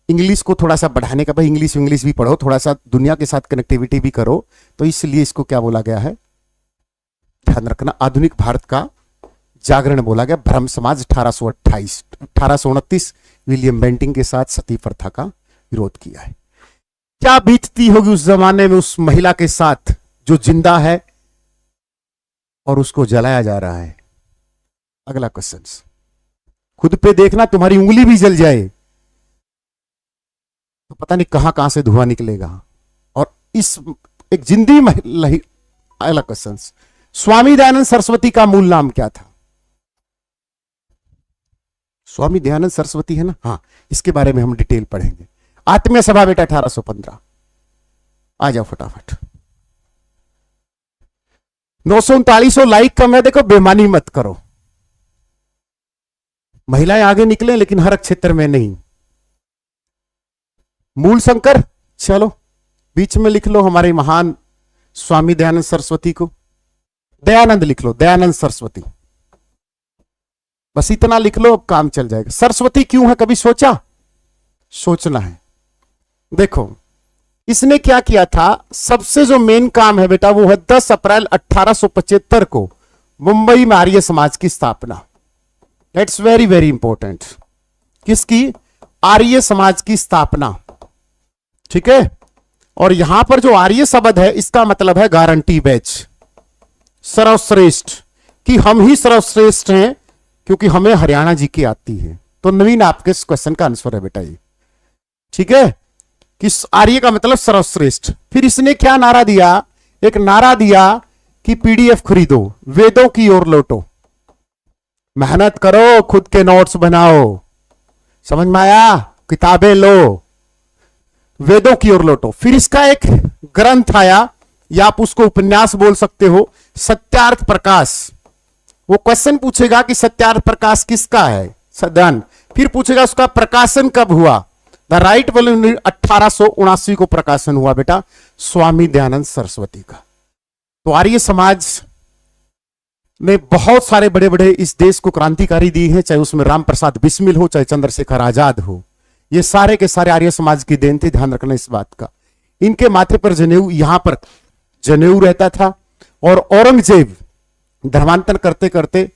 इंग्लिश को थोड़ा सा बढ़ाने का, भाई इंग्लिश भी पढ़ो, थोड़ा सा दुनिया के साथ कनेक्टिविटी भी करो। तो इसलिए इसको क्या बोला गया है, ध्यान रखना, आधुनिक भारत का जागरण बोला गया। भ्रम समाज 1829 विलियम बेंटिंग के साथ सती प्रथा का विरोध किया है। क्या बीतती होगी उस जमाने में उस महिला के साथ जो जिंदा है और उसको जलाया जा रहा है? अगला क्वेश्चन, खुद पे देखना, तुम्हारी उंगली भी जल जाए तो पता नहीं कहां कहां से धुआं निकलेगा। और इस एक जिंदी महिला। अगला क्वेश्चन, स्वामी दयानंद सरस्वती का मूल नाम क्या था? स्वामी दयानंद सरस्वती है ना, हाँ, इसके बारे में हम डिटेल पढ़ेंगे। आत्मीय सभा बेटा 1815, आ जाओ फटाफट। 939 लाइक कम है, देखो बेमानी मत करो। महिलाएं आगे निकले लेकिन हर क्षेत्र में नहीं। मूल शंकर, चलो बीच में लिख लो हमारे महान स्वामी दयानंद सरस्वती को। दयानंद लिख लो, दयानंद सरस्वती, बस इतना लिख लो, अब काम चल जाएगा। सरस्वती क्यों है, कभी सोचा? सोचना है। देखो इसने क्या किया था, सबसे जो मेन काम है बेटा वो है 10 अप्रैल 1875 को मुंबई में आर्य समाज की स्थापना। It's very very important. किसकी? आर्य समाज की स्थापना, ठीक है। और यहां पर जो आर्य शब्द है इसका मतलब है गारंटी बैच, सर्वश्रेष्ठ, कि हम ही सर्वश्रेष्ठ हैं क्योंकि हमें हरियाणा जी की आती है। तो नवीन आपके इस क्वेश्चन का आंसर है बेटा ये, ठीक है, कि आर्य का मतलब सर्वश्रेष्ठ। फिर इसने क्या नारा दिया? एक नारा दिया कि पीडीएफ खरीदो, वेदों की ओर लौटो, मेहनत करो, खुद के नोट्स बनाओ, समझ में आया? किताबें लो, वेदों की ओर लौटो। फिर इसका एक ग्रंथ आया, या आप उसको उपन्यास बोल सकते हो, सत्यार्थ प्रकाश। वो क्वेश्चन पूछेगा कि सत्यार्थ प्रकाश किसका है, सदन। फिर पूछेगा उसका प्रकाशन कब हुआ। द राइट वॉल्यूम 1879 को प्रकाशन हुआ बेटा स्वामी दयानंद सरस्वती का। तो आर्य समाज ने बहुत सारे बड़े बड़े इस देश को क्रांतिकारी दी है, चाहे उसमें राम प्रसाद बिस्मिल हो, चाहे चंद्रशेखर आजाद हो, ये सारे के सारे आर्य समाज की देन थी। ध्यान रखना इस बात का। इनके माथे पर जनेऊ, यहां पर जनेऊ रहता था। और औरंगजेब धर्मांतरण करते करते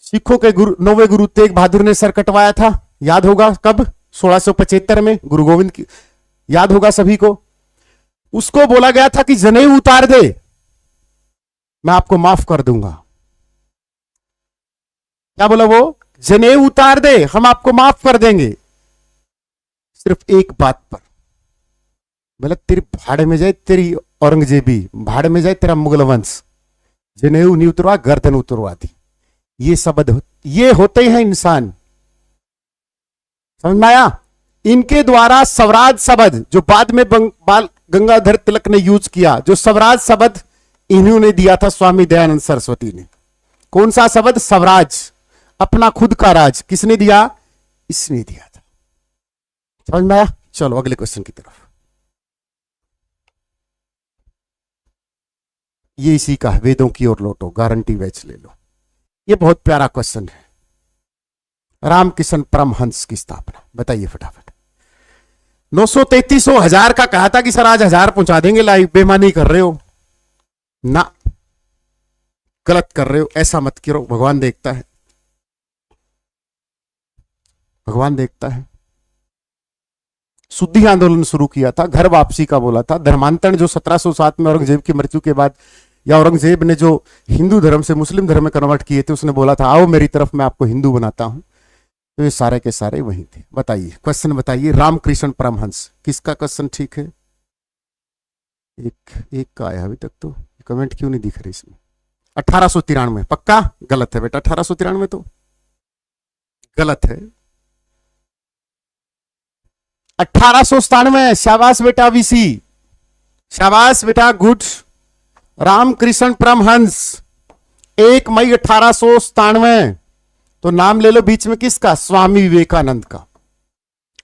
सिखों के गुरु, 9वें गुरु तेग बहादुर ने सर कटवाया था, याद होगा कब? 1675 में गुरु गोविंद की, याद होगा सभी को। उसको बोला गया था कि जनेऊ उतार दे, मैं आपको माफ कर दूंगा। क्या बोला वो? जनेऊ उतार दे, हम आपको माफ कर देंगे, सिर्फ एक बात पर। बोला तेरी भाड़ में जाए तेरी औरंगजेबी, भाड़ में जाए तेरा मुगल वंश, जनेऊ नहीं उतरवा, गर्दन उतरवा दी। ये शब्द, ये होते हैं इंसान, समझ में आया? इनके द्वारा स्वराज शब्द जो बाद में बाल गंगाधर तिलक ने यूज किया, जो स्वराज शब्द इन्होंने दिया था स्वामी दयानंद सरस्वती ने। कौन सा शब्द? स्वराज, अपना खुद का राज। किसने दिया? इसने दिया था। समझ में आया? चलो अगले क्वेश्चन की तरफ। ये इसी का है, वेदों की ओर लौटो, गारंटी बैच ले लो। ये बहुत प्यारा क्वेश्चन है। रामकृष्ण परमहंस की स्थापना बताइए फटाफट। 933 1000 का कहा था कि सर आज 1000 पहुंचा देंगे लाइव, बेमानी कर रहे हो ना, गलत कर रहे हो, ऐसा मत करो, भगवान देखता है, भगवान देखता है। शुद्धि आंदोलन शुरू किया था, घर वापसी का बोला था, धर्मांतरण जो 1707 में औरंगजेब की मृत्यु के बाद, या औरंगजेब ने जो हिंदू धर्म से मुस्लिम धर्म में कन्वर्ट किए थे, उसने बोला था आओ मेरी तरफ, मैं आपको हिंदू बनाता हूं। तो ये सारे के सारे वही थे। बताइए क्वेश्चन बताइए। रामकृष्ण परमहंस, किसका क्वेश्चन ठीक है? एक का आया अभी तक, तो कमेंट क्यों नहीं दिख रही इसमें? 1893 पक्का? गलत है बेटा, 1893 तो गलत है, 1897। शाबाश बेटा वीसी, शाबाश बेटा, गुड। रामकृष्ण परमहंस 1 मई 1897। तो नाम ले लो बीच में किसका? स्वामी विवेकानंद का।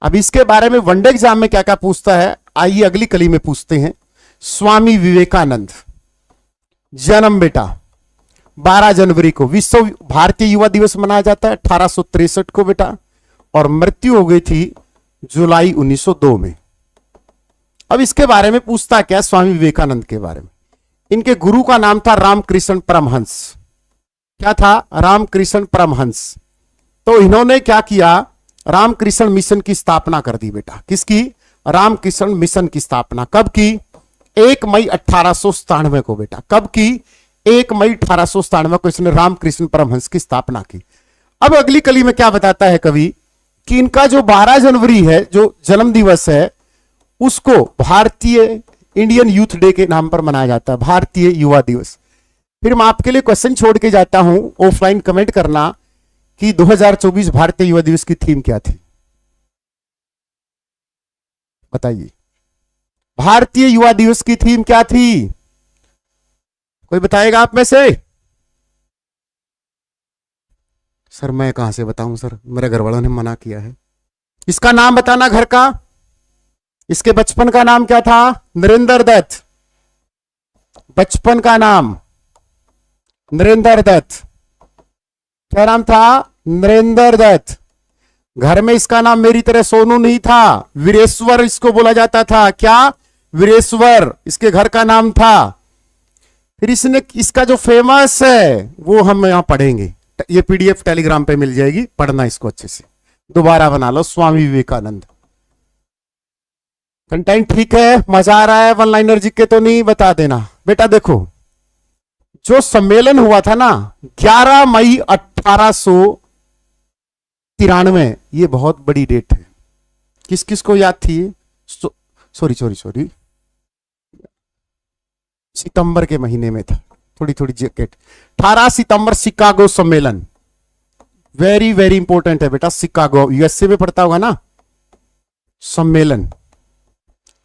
अब इसके बारे में वनडे एग्जाम में क्या क्या पूछता है, आइए अगली कली में पूछते हैं। स्वामी विवेकानंद जन्म बेटा 12 जनवरी को, विश्व भारतीय युवा दिवस मनाया जाता है 1863 को बेटा, और मृत्यु हो गई थी जुलाई 1902 में। अब इसके बारे में पूछता क्या? स्वामी विवेकानंद के बारे में। इनके गुरु का नाम था रामकृष्ण परमहंस। क्या था? रामकृष्ण परमहंस। तो इन्होंने क्या किया? रामकृष्ण मिशन की स्थापना कर दी बेटा। किसकी? रामकृष्ण मिशन की स्थापना कब की? 1 मई 1897 को बेटा। कब की? 1 मई 1897 को इसने रामकृष्ण परमहंस की स्थापना की। अब अगली कली में क्या बताता है कवि कि इनका जो 12 जनवरी है, जो जन्म दिवस है, उसको भारतीय इंडियन यूथ डे के नाम पर मनाया जाता है, भारतीय युवा दिवस। फिर मैं आपके लिए क्वेश्चन छोड़ के जाता हूं, ऑफलाइन कमेंट करना कि 2024 भारतीय युवा दिवस की थीम क्या थी? बताइए, भारतीय युवा दिवस की थीम क्या थी? कोई बताएगा आप में से? सर मैं कहां से बताऊं सर, मेरे घर वालों ने मना किया है। इसका नाम बताना घर का। इसके बचपन का नाम क्या था? नरेंद्र दत्त। बचपन का नाम नरेंद्र दत्त। क्या नाम था? नरेंद्र दत्त। घर में इसका नाम मेरी तरह सोनू नहीं था, वीरेश्वर इसको बोला जाता था। क्या? वीरेश्वर इसके घर का नाम था। फिर इसने इसका जो फेमस है वो हम यहां पढ़ेंगे, ये पीडीएफ टेलीग्राम पे मिल जाएगी, पढ़ना इसको अच्छे से, दोबारा बना लो। स्वामी विवेकानंद। कंटेंट ठीक है? मजा आ रहा है? वन लाइनर जीके तो नहीं? बता देना बेटा। देखो, जो सम्मेलन हुआ था ना 11 मई 1893, ये बहुत बड़ी डेट है। किस किस को याद थी? सॉरी सितंबर के महीने में था, थोड़ी थोड़ी जैकेट। 18 सितंबर शिकागो सम्मेलन, वेरी वेरी इंपॉर्टेंट है बेटा। शिकागो यूएसए में पड़ता होगा ना सम्मेलन।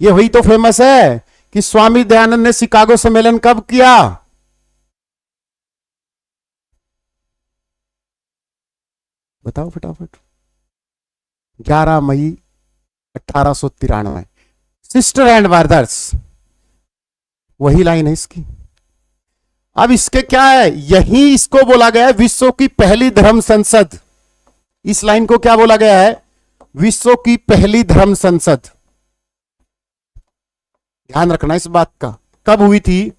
ये वही तो फेमस है कि स्वामी दयानंद ने शिकागो सम्मेलन कब किया? बताओ फटाफट। 11 मई 1893। सिस्टर एंड ब्रदर्स, वही लाइन है इसकी। अब इसके क्या है, यही इसको बोला गया है विश्व की पहली धर्म संसद। इस लाइन को क्या बोला गया है? विश्व की पहली धर्म संसद। ध्यान रखना इस बात का। कब हुई थी?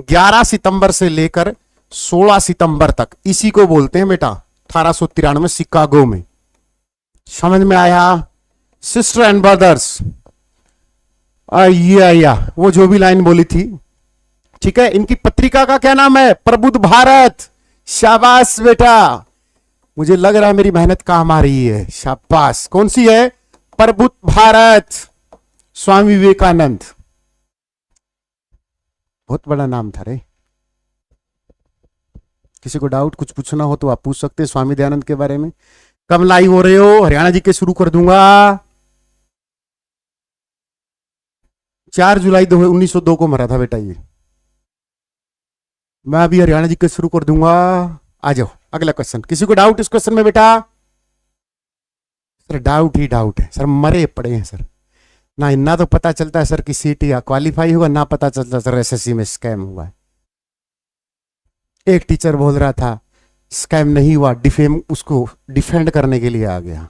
11 सितंबर से लेकर 16 सितंबर तक, इसी को बोलते हैं बेटा 1893 शिकागो में। समझ में आया? सिस्टर एंड ब्रदर्स, या वो जो भी लाइन बोली थी, ठीक है। इनकी पत्रिका का क्या नाम है? प्रबुद्ध भारत। शाबाश बेटा, मुझे लग रहा है मेरी मेहनत काम आ रही है। शाबाश। कौन सी है? प्रबुद्ध भारत, स्वामी विवेकानंद। बहुत बड़ा नाम था रे। किसी को डाउट कुछ पूछना हो तो आप पूछ सकते हैं स्वामी दयानंद के बारे में। कब लाइव हो रहे हो? हरियाणा जी के शुरू कर दूंगा। 4 जुलाई 1902 को मरा था बेटा ये। मैं अभी हरियाणा जी के शुरू कर दूंगा। आ जाओ अगला क्वेश्चन। किसी को डाउट इस क्वेश्चन में बेटा? सर डाउट ही डाउट है सर, मरे पड़े हैं सर। ना इतना तो पता चलता है सर कि सीटी क्वालिफाई होगा, ना पता चलता सर एसएससी में स्कैम हुआ है। एक टीचर बोल रहा था स्कैम नहीं हुआ, डिफेम उसको डिफेंड करने के लिए आ गया,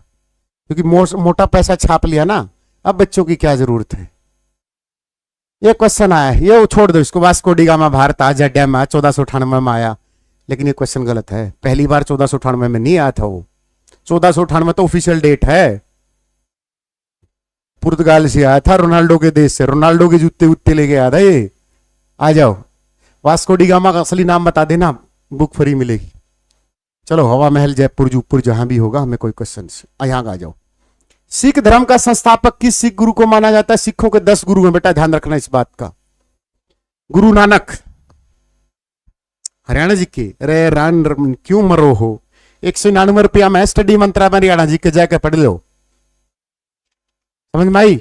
क्योंकि मोटा पैसा छाप लिया ना। अब बच्चों की क्या जरूरत है? ये क्वेश्चन आया, ये छोड़ दो इसको। वास्को डी गामा भारत आज डैम आया 1498 में आया, लेकिन ये क्वेश्चन गलत है। पहली बार 1498 में नहीं आया था वो। 1498 तो ऑफिशियल डेट है, पुर्तगाल से आया था, रोनाल्डो के देश से। रोनाल्डो के जूते उत्ते लेके आया था ये। आ जाओ, वास्को डी गामा का असली नाम बता देना, बुक फ्री मिलेगी। चलो, हवा महल जयपुर जूपुर जहां भी होगा, हमें कोई क्वेश्चन यहां आ जाओ। सिख धर्म का संस्थापक किस सिख गुरु को माना जाता है? सिखों के 10 गुरु हैं बेटा, ध्यान रखना इस बात का। गुरु नानक, हरियाणा जी के। अरे रान क्यों मरो हो? 199 रुपया में स्टडी मंत्रा में हरियाणा जी के जाकर पढ़ लो। समझ में आई?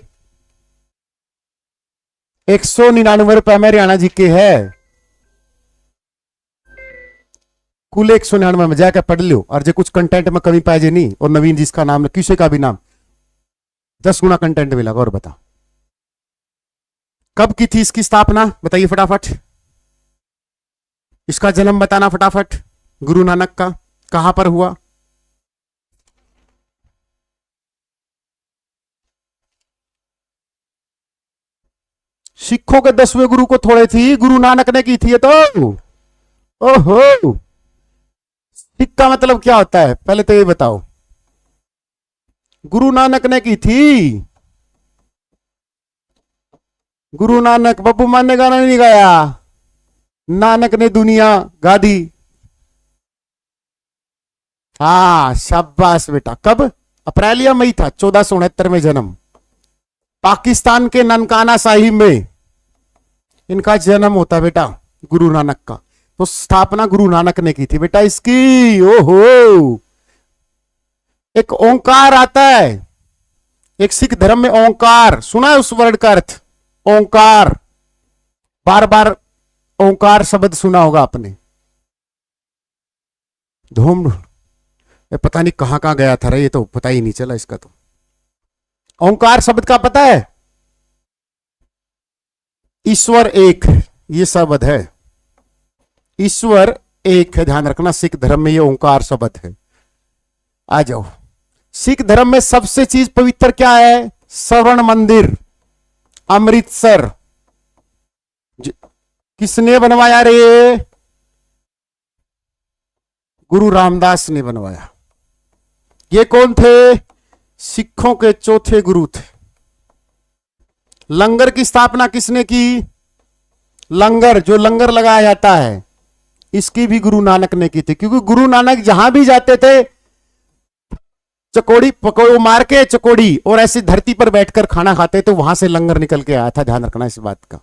199 रुपया में हरियाणा जी के है, कुल 199 में जाकर पढ़ लो। और जो कुछ कंटेंट में कमी पाए नहीं, और नवीन जिसका नाम किसी का भी नाम 10 गुना कंटेंट मिला। और बता कब की थी इसकी स्थापना? बताइए फटाफट। इसका जन्म बताना फटाफट। गुरु नानक का कहां पर हुआ? सिखों के 10वें गुरु को थोड़े थी, गुरु नानक ने की थी ये तो। ओहो, सिख का मतलब क्या होता है पहले तो ये बताओ। गुरु नानक ने की थी। गुरु नानक, बब्बू मान ने गाना नहीं गाया? नानक ने दुनिया गा दी। हाँ शाबाश बेटा। कब? अप्रैल या मई था? 1469 में जन्म, पाकिस्तान के ननकाना साहिब में इनका जन्म होता बेटा, गुरु नानक का। तो स्थापना गुरु नानक ने की थी बेटा इसकी। ओहो, एक ओंकार आता है, एक सिख धर्म में ओंकार सुना है, उस वर्ड का अर्थ ओंकार, बार बार ओंकार शब्द सुना होगा आपने। धूम पता नहीं कहां कहां गया था रे, ये तो पता ही नहीं चला इसका। तो ओंकार शब्द का पता है, ईश्वर एक, ये शब्द है, ईश्वर एक है, ध्यान रखना। सिख धर्म में ये ओंकार शब्द है। आ जाओ, सिख धर्म में सबसे चीज पवित्र क्या है? स्वर्ण मंदिर अमृतसर। किसने बनवाया रे? गुरु रामदास ने बनवाया। ये कौन थे? सिखों के चौथे गुरु थे। लंगर की स्थापना किसने की? लंगर, जो लंगर लगाया जाता है, इसकी भी गुरु नानक ने की थी। क्योंकि गुरु नानक जहां भी जाते थे, चकोड़ी पकोड़ो मार के चकोड़ी और ऐसी धरती पर बैठकर खाना खाते, तो वहां से लंगर निकल के आया था। ध्यान रखना इस बात का।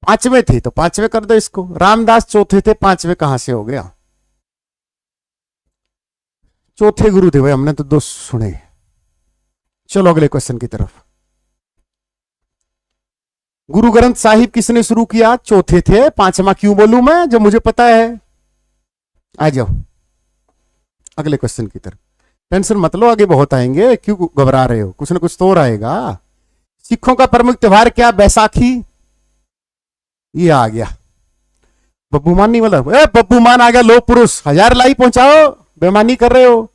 पांचवे थे तो पांचवे कर दो इसको। रामदास चौथे थे, पांचवे कहां से हो गया? चौथे गुरु थे भाई, हमने तो दो सुने। चलो अगले क्वेश्चन की तरफ। गुरु ग्रंथ साहिब किसने शुरू किया? चौथे थे, पांचवा क्यों बोलूं मैं, जो मुझे पता है। आ जाओ अगले क्वेश्चन की तरफ। टेंशन मत लो, आगे बहुत आएंगे, क्यों घबरा रहे हो? कुछ ना कुछ तो और आएगा। सिखों का प्रमुख त्योहार क्या? बैसाखी। ये आ गया। बब्बू मान नहीं बोला, बब्बू मान आ गया। लो पुरुष 1000 लाई पहुंचाओ, बेमानी कर रहे हो।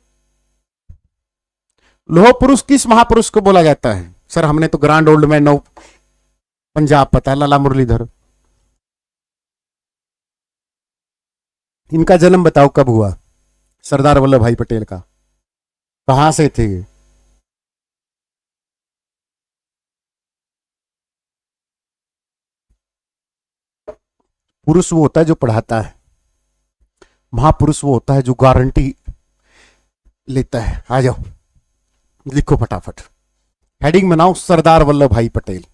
लोह पुरुष किस महापुरुष को बोला जाता है? सर हमने तो grand old man of Punjab पता है, लाला मुरलीधर। इनका जन्म बताओ कब हुआ? सरदार वल्लभ भाई पटेल का। कहां से थे? पुरुष वो होता है जो पढ़ाता है, महापुरुष वो होता है जो गारंटी लेता है। आ जाओ लिखो फटाफट, हेडिंग बनाओ सरदार वल्लभ भाई पटेल।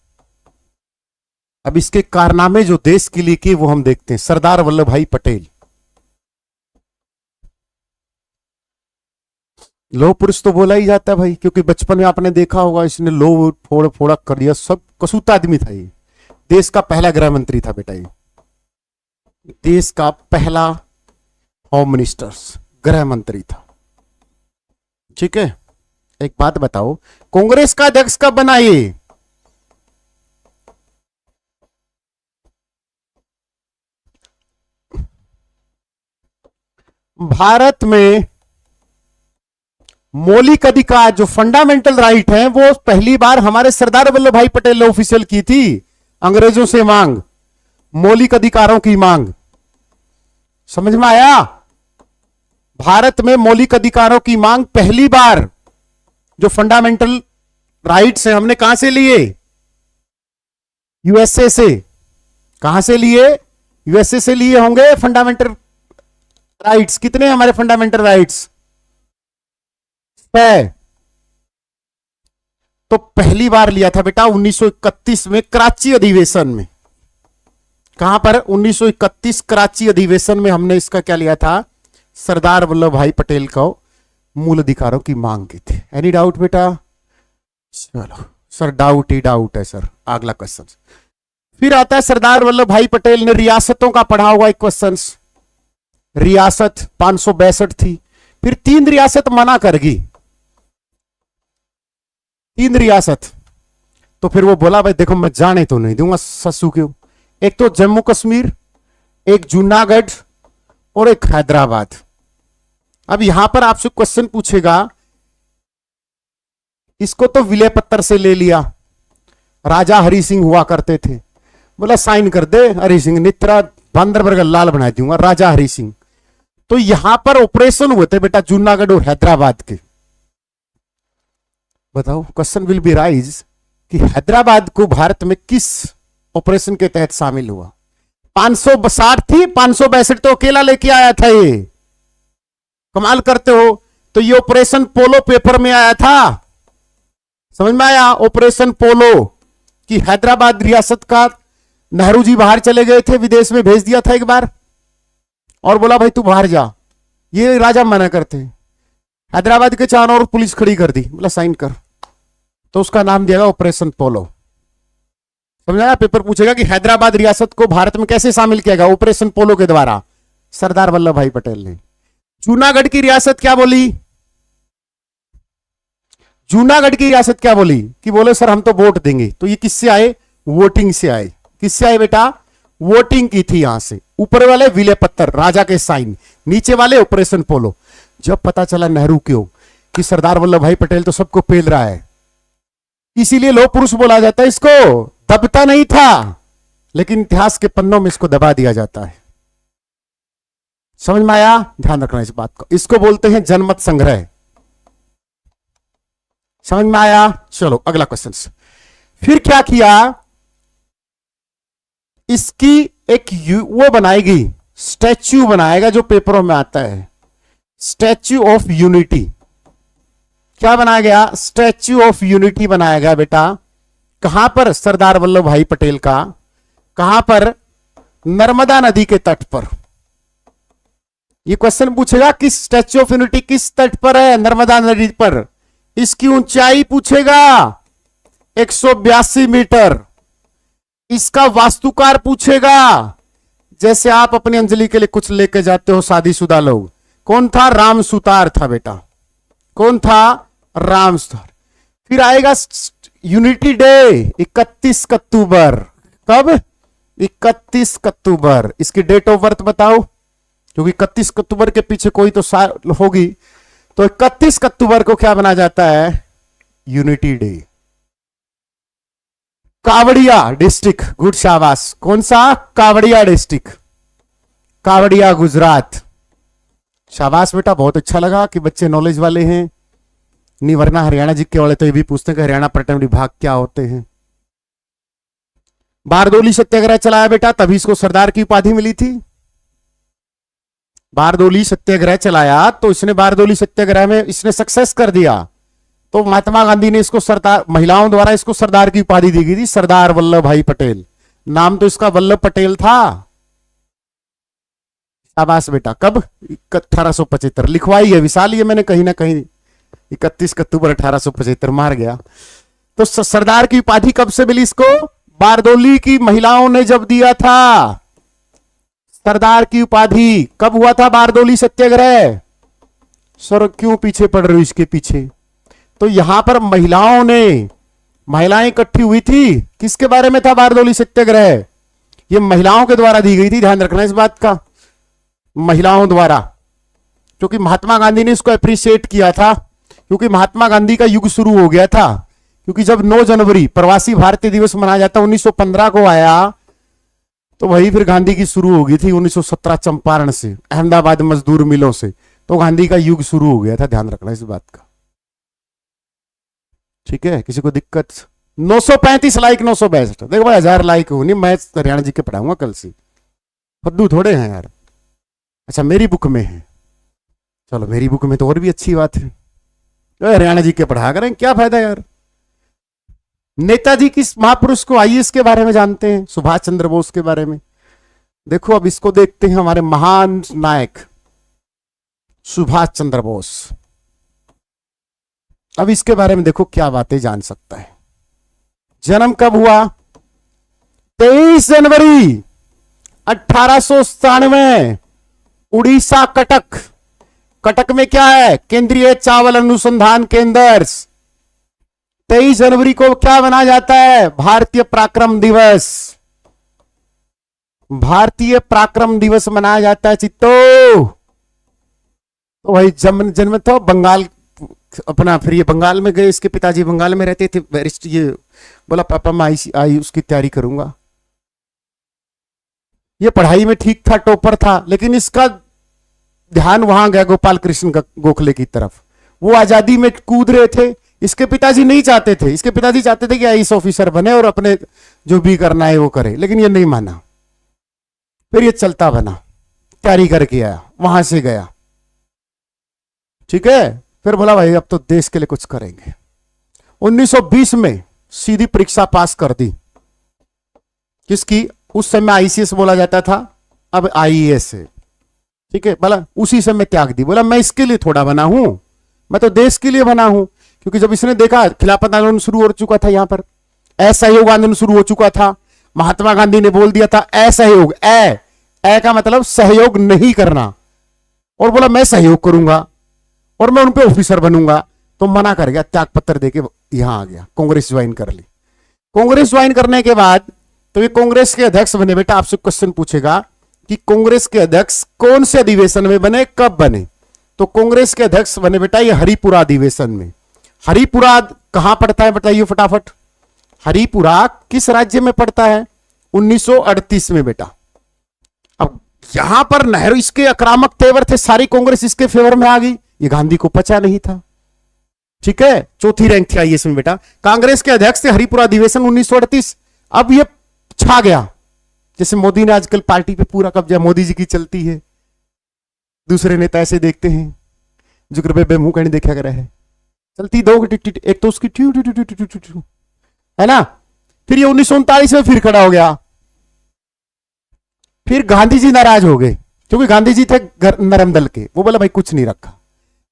अब इसके कारनामे जो देश के लिए किए वो हम देखते हैं। सरदार वल्लभ भाई पटेल लोह पुरुष तो बोला ही जाता है भाई, क्योंकि बचपन में आपने देखा होगा, इसने लोह फोड़ फोड़ा कर दिया, सब कसूता आदमी था। ये देश का पहला गृह मंत्री था बेटा, ये देश का पहला होम मिनिस्टर, गृह मंत्री था। ठीक है, एक बात बताओ, कांग्रेस का अध्यक्ष कब बना ये? भारत में मौलिक अधिकार जो फंडामेंटल राइट है, वो पहली बार हमारे सरदार वल्लभ भाई पटेल ने ऑफिशियल की थी। अंग्रेजों से मांग, मौलिक अधिकारों की मांग, समझ में आया? भारत में मौलिक अधिकारों की मांग पहली बार, जो फंडामेंटल राइट्स हैं, हमने कहां से लिए? यूएसए से। कहां से लिए? यूएसए से लिए होंगे फंडामेंटल राइट्स। कितने हमारे फंडामेंटल राइट्स? 6। तो पहली बार लिया था बेटा 1931 में कराची अधिवेशन में। कहां पर? 1931 कराची अधिवेशन में हमने इसका क्या लिया था? सरदार वल्लभ भाई पटेल को मूल अधिकारों की मांग की थी। एनी डाउट बेटा? चलो सर, डाउट ही डाउट है सर। अगला क्वेश्चन फिर आता है, सरदार वल्लभ भाई पटेल ने रियासतों का पढ़ा हुआ एक क्वेश्चन। रियासत 562 थी, फिर 3 रियासत मना कर गई, 3 रियासत। तो फिर वो बोला भाई देखो मैं जाने तो नहीं दूंगा ससु क्यों। एक तो जम्मू कश्मीर, एक जूनागढ़ और एक हैदराबाद। अब यहां पर आपसे क्वेश्चन पूछेगा, इसको तो विलय पत्र से ले लिया, राजा हरि सिंह हुआ करते थे, बोला साइन कर दे हरि सिंह, नित्रा बांदरबर्ग लाल बना दूंगा, राजा हरि सिंह। तो यहां पर ऑपरेशन हुए थे बेटा जूनागढ़ और हैदराबाद के। बताओ, क्वेश्चन विल बी राइज कि हैदराबाद को भारत में किस ऑपरेशन के तहत शामिल हुआ? 560 थी, 562 तो अकेला लेके आया था ये। कमाल करते हो। तो ये ऑपरेशन पोलो पेपर में आया था, समझ में आया? ऑपरेशन पोलो कि हैदराबाद रियासत का नेहरू जी बाहर चले गए थे, विदेश में भेज दिया था एक बार, और बोला भाई तू बाहर जा। ये राजा मना करते हैं, हैदराबाद के चारों ओर पुलिस खड़ी कर दी, बोला साइन कर, तो उसका नाम दिया ऑपरेशन पोलो। समझाया? पेपर पूछेगा कि हैदराबाद रियासत को भारत में कैसे शामिल किया गया, ऑपरेशन पोलो के द्वारा, सरदार वल्लभ भाई पटेल ने। जूनागढ़ की रियासत क्या बोली? जूनागढ़ की रियासत क्या बोली? कि बोले सर हम तो वोट देंगे। तो ये किससे आए? वोटिंग से आए। किससे आए बेटा? वोटिंग की थी। यहां से ऊपर वाले विले पत्थर, राजा के साइन, नीचे वाले ऑपरेशन पोलो। जब पता चला नेहरू क्यों कि सरदार वल्लभ भाई पटेल तो सबको पेल रहा है, इसीलिए लौह पुरुष बोला जाता है। इसको दबता नहीं था, लेकिन इतिहास के पन्नों में इसको दबा दिया जाता है। समझ में आया? ध्यान रखना इस बात को। इसको बोलते हैं जनमत संग्रह। समझ में आया? चलो अगला क्वेश्चन। फिर क्या किया? इसकी एक वो बनाएगी, स्टैच्यू बनाएगा, जो पेपरों में आता है, स्टैच्यू ऑफ यूनिटी। क्या बनाया गया? स्टैच्यू ऑफ यूनिटी बनाया गया बेटा। कहां पर? सरदार वल्लभ भाई पटेल का। कहां पर? नर्मदा नदी के तट पर। ये क्वेश्चन पूछेगा किस स्टैच्यू ऑफ यूनिटी किस तट पर है? नर्मदा नदी पर। इसकी ऊंचाई पूछेगा 182 मीटर। इसका वास्तुकार पूछेगा, जैसे आप अपनी अंजलि के लिए कुछ लेके जाते हो शादीशुदा लोग। कौन था? राम सुतार था बेटा। कौन था? राम सुतार। फिर आएगा यूनिटी डे 31 अक्टूबर। कब? 31 अक्टूबर। इसकी डेट ऑफ बर्थ बताओ, क्योंकि 31 अक्टूबर के पीछे कोई तो होगी। तो 31 अक्टूबर को क्या बना जाता है? Unity day. Kevadia district, good शाबाश। कौन सा? कावड़िया डिस्ट्रिक्ट, कावड़िया गुजरात। शाबाश बेटा, बहुत अच्छा लगा कि बच्चे नॉलेज वाले हैं। नहीं वरना हरियाणा जी के वाले तो ये भी पूछते हैं कि हरियाणा पर्यटन विभाग क्या होते हैं। बारदोली सत्याग्रह चलाया बेटा, तभी इसको सरदार की उपाधि मिली थी। बारदोली सत्याग्रह चलाया तो इसने बारदोली सत्याग्रह में इसने सक्सेस कर दिया, तो महात्मा गांधी ने इसको सरदार, महिलाओं द्वारा इसको सरदार की उपाधि दी गई थी, सरदार वल्लभ भाई पटेल। नाम तो इसका वल्लभ पटेल था। शाबाश बेटा। कब? 1875 लिखवाई है विशाल, ये मैंने कहीं ना कहीं 31 अक्टूबर 1875 मार गया। तो सरदार की उपाधि कब से मिली इसको? बारदोली की महिलाओं ने जब दिया था सरदार की उपाधि। कब हुआ था बारदोली सत्याग्रह? सर क्यों पीछे पड़ रही हो इसके पीछे? तो यहां पर महिलाएं इकट्ठी हुई थी। किसके बारे में था बारदोली सत्याग्रह? ये महिलाओं के द्वारा दी गई थी, ध्यान रखना इस बात का, महिलाओं द्वारा। क्योंकि महात्मा गांधी ने इसको अप्रिशिएट किया था, क्योंकि महात्मा गांधी का युग शुरू हो गया था। क्योंकि जब 9 जनवरी प्रवासी भारतीय दिवस मनाया जाता 1915 को आया, तो वही फिर गांधी की शुरू हो गई थी 1917 चंपारण से, अहमदाबाद मजदूर मिलों से। तो गांधी का युग शुरू हो गया था, ध्यान रखना इस बात का। ठीक है, किसी को दिक्कत? 935 लाइक, 962। देखो भाई 1000 लाइक हो नहीं, मैं हरियाणा जी के पढ़ाऊंगा कल से, फद्दू थोड़े हैं यार। अच्छा मेरी बुक में है, चलो मेरी बुक में तो और भी अच्छी बात है। हरियाणा जी के पढ़ा करें, क्या फायदा यार। नेताजी किस महापुरुष को आईएएस के बारे में जानते हैं? सुभाष चंद्र बोस के बारे में। देखो अब इसको देखते हैं, हमारे महान नायक सुभाष चंद्र बोस। अब इसके बारे में देखो क्या बातें जान सकता है। जन्म कब हुआ? 23 जनवरी 1897, उड़ीसा कटक। कटक में क्या है? केंद्रीय चावल अनुसंधान केंद्र। 23 जनवरी को क्या मनाया जाता है? भारतीय पराक्रम दिवस। भारतीय पराक्रम दिवस मनाया जाता है चित्तो। तो भाई जन्म तो बंगाल अपना, फिर ये बंगाल में गए, इसके पिताजी बंगाल में रहते थे। ये बोला पापा मैं आई उसकी तैयारी करूंगा। ये पढ़ाई में ठीक था, टॉपर था, लेकिन इसका ध्यान वहां गया गोपाल कृष्ण गोखले की तरफ। वो आजादी में कूद रहे थे, इसके पिताजी नहीं चाहते थे। इसके पिताजी चाहते थे कि आईएएस ऑफिसर बने और अपने जो भी करना है वो करे, लेकिन ये नहीं माना। फिर ये चलता बना, तैयारी करके आया, वहां से गया। ठीक है, फिर बोला भाई अब तो देश के लिए कुछ करेंगे। 1920 में सीधी परीक्षा पास कर दी। किसकी? उस समय आईसीएस बोला जाता था, अब आईएएस है। ठीक है, बोला उसी समय त्याग दी। बोला मैं इसके लिए थोड़ा बना हूं, मैं तो देश के लिए बना हूं, क्योंकि जब इसने देखा खिलाफत आंदोलन शुरू हो चुका था, यहां पर असहयोग आंदोलन शुरू हो चुका था, महात्मा गांधी ने बोल दिया था असहयोग, ए का मतलब सहयोग नहीं करना, और बोला मैं सहयोग करूंगा और मैं उन पे ऑफिसर बनूंगा, तो मना कर गया, त्याग पत्र देके यहां आ गया, कांग्रेस ज्वाइन कर ली। कांग्रेस ज्वाइन करने के बाद तो ये कांग्रेस के अध्यक्ष बने। बेटा आपसे क्वेश्चन पूछेगा कि कांग्रेस के अध्यक्ष कौन से अधिवेशन में बने, कब बने, तो कांग्रेस के अध्यक्ष बने बेटा ये हरिपुरा अधिवेशन में। हरिपुरा कहां पड़ता है बताइए फटाफट, हरिपुरा किस राज्य में पड़ता है, 1938 में बेटा। अब यहां पर नेहरू इसके आक्रामक तेवर थे, सारी कांग्रेस इसके फेवर में आ गई, ये गांधी को पचा नहीं था, ठीक है, चौथी रैंक थी आईएएस में बेटा। कांग्रेस के अध्यक्ष थे, हरिपुरा अधिवेशन 1938। अब ये छा गया, जैसे मोदी ने आजकल पार्टी पे पूरा कब्जा मोदी जी की चलती है, दूसरे नेता ऐसे देखते हैं जिक्र पे मुंह कहने देखा कर है, चलती दो एक तो उसकी ट्यू ट्यू ट्यू ट्यू ट्यू ट्यू, है ना। फिर ये 1939 में फिर खड़ा हो गया, फिर गांधी जी नाराज हो गए, क्योंकि गांधी जी थे नरम दल के, वो बोला भाई कुछ नहीं रखा,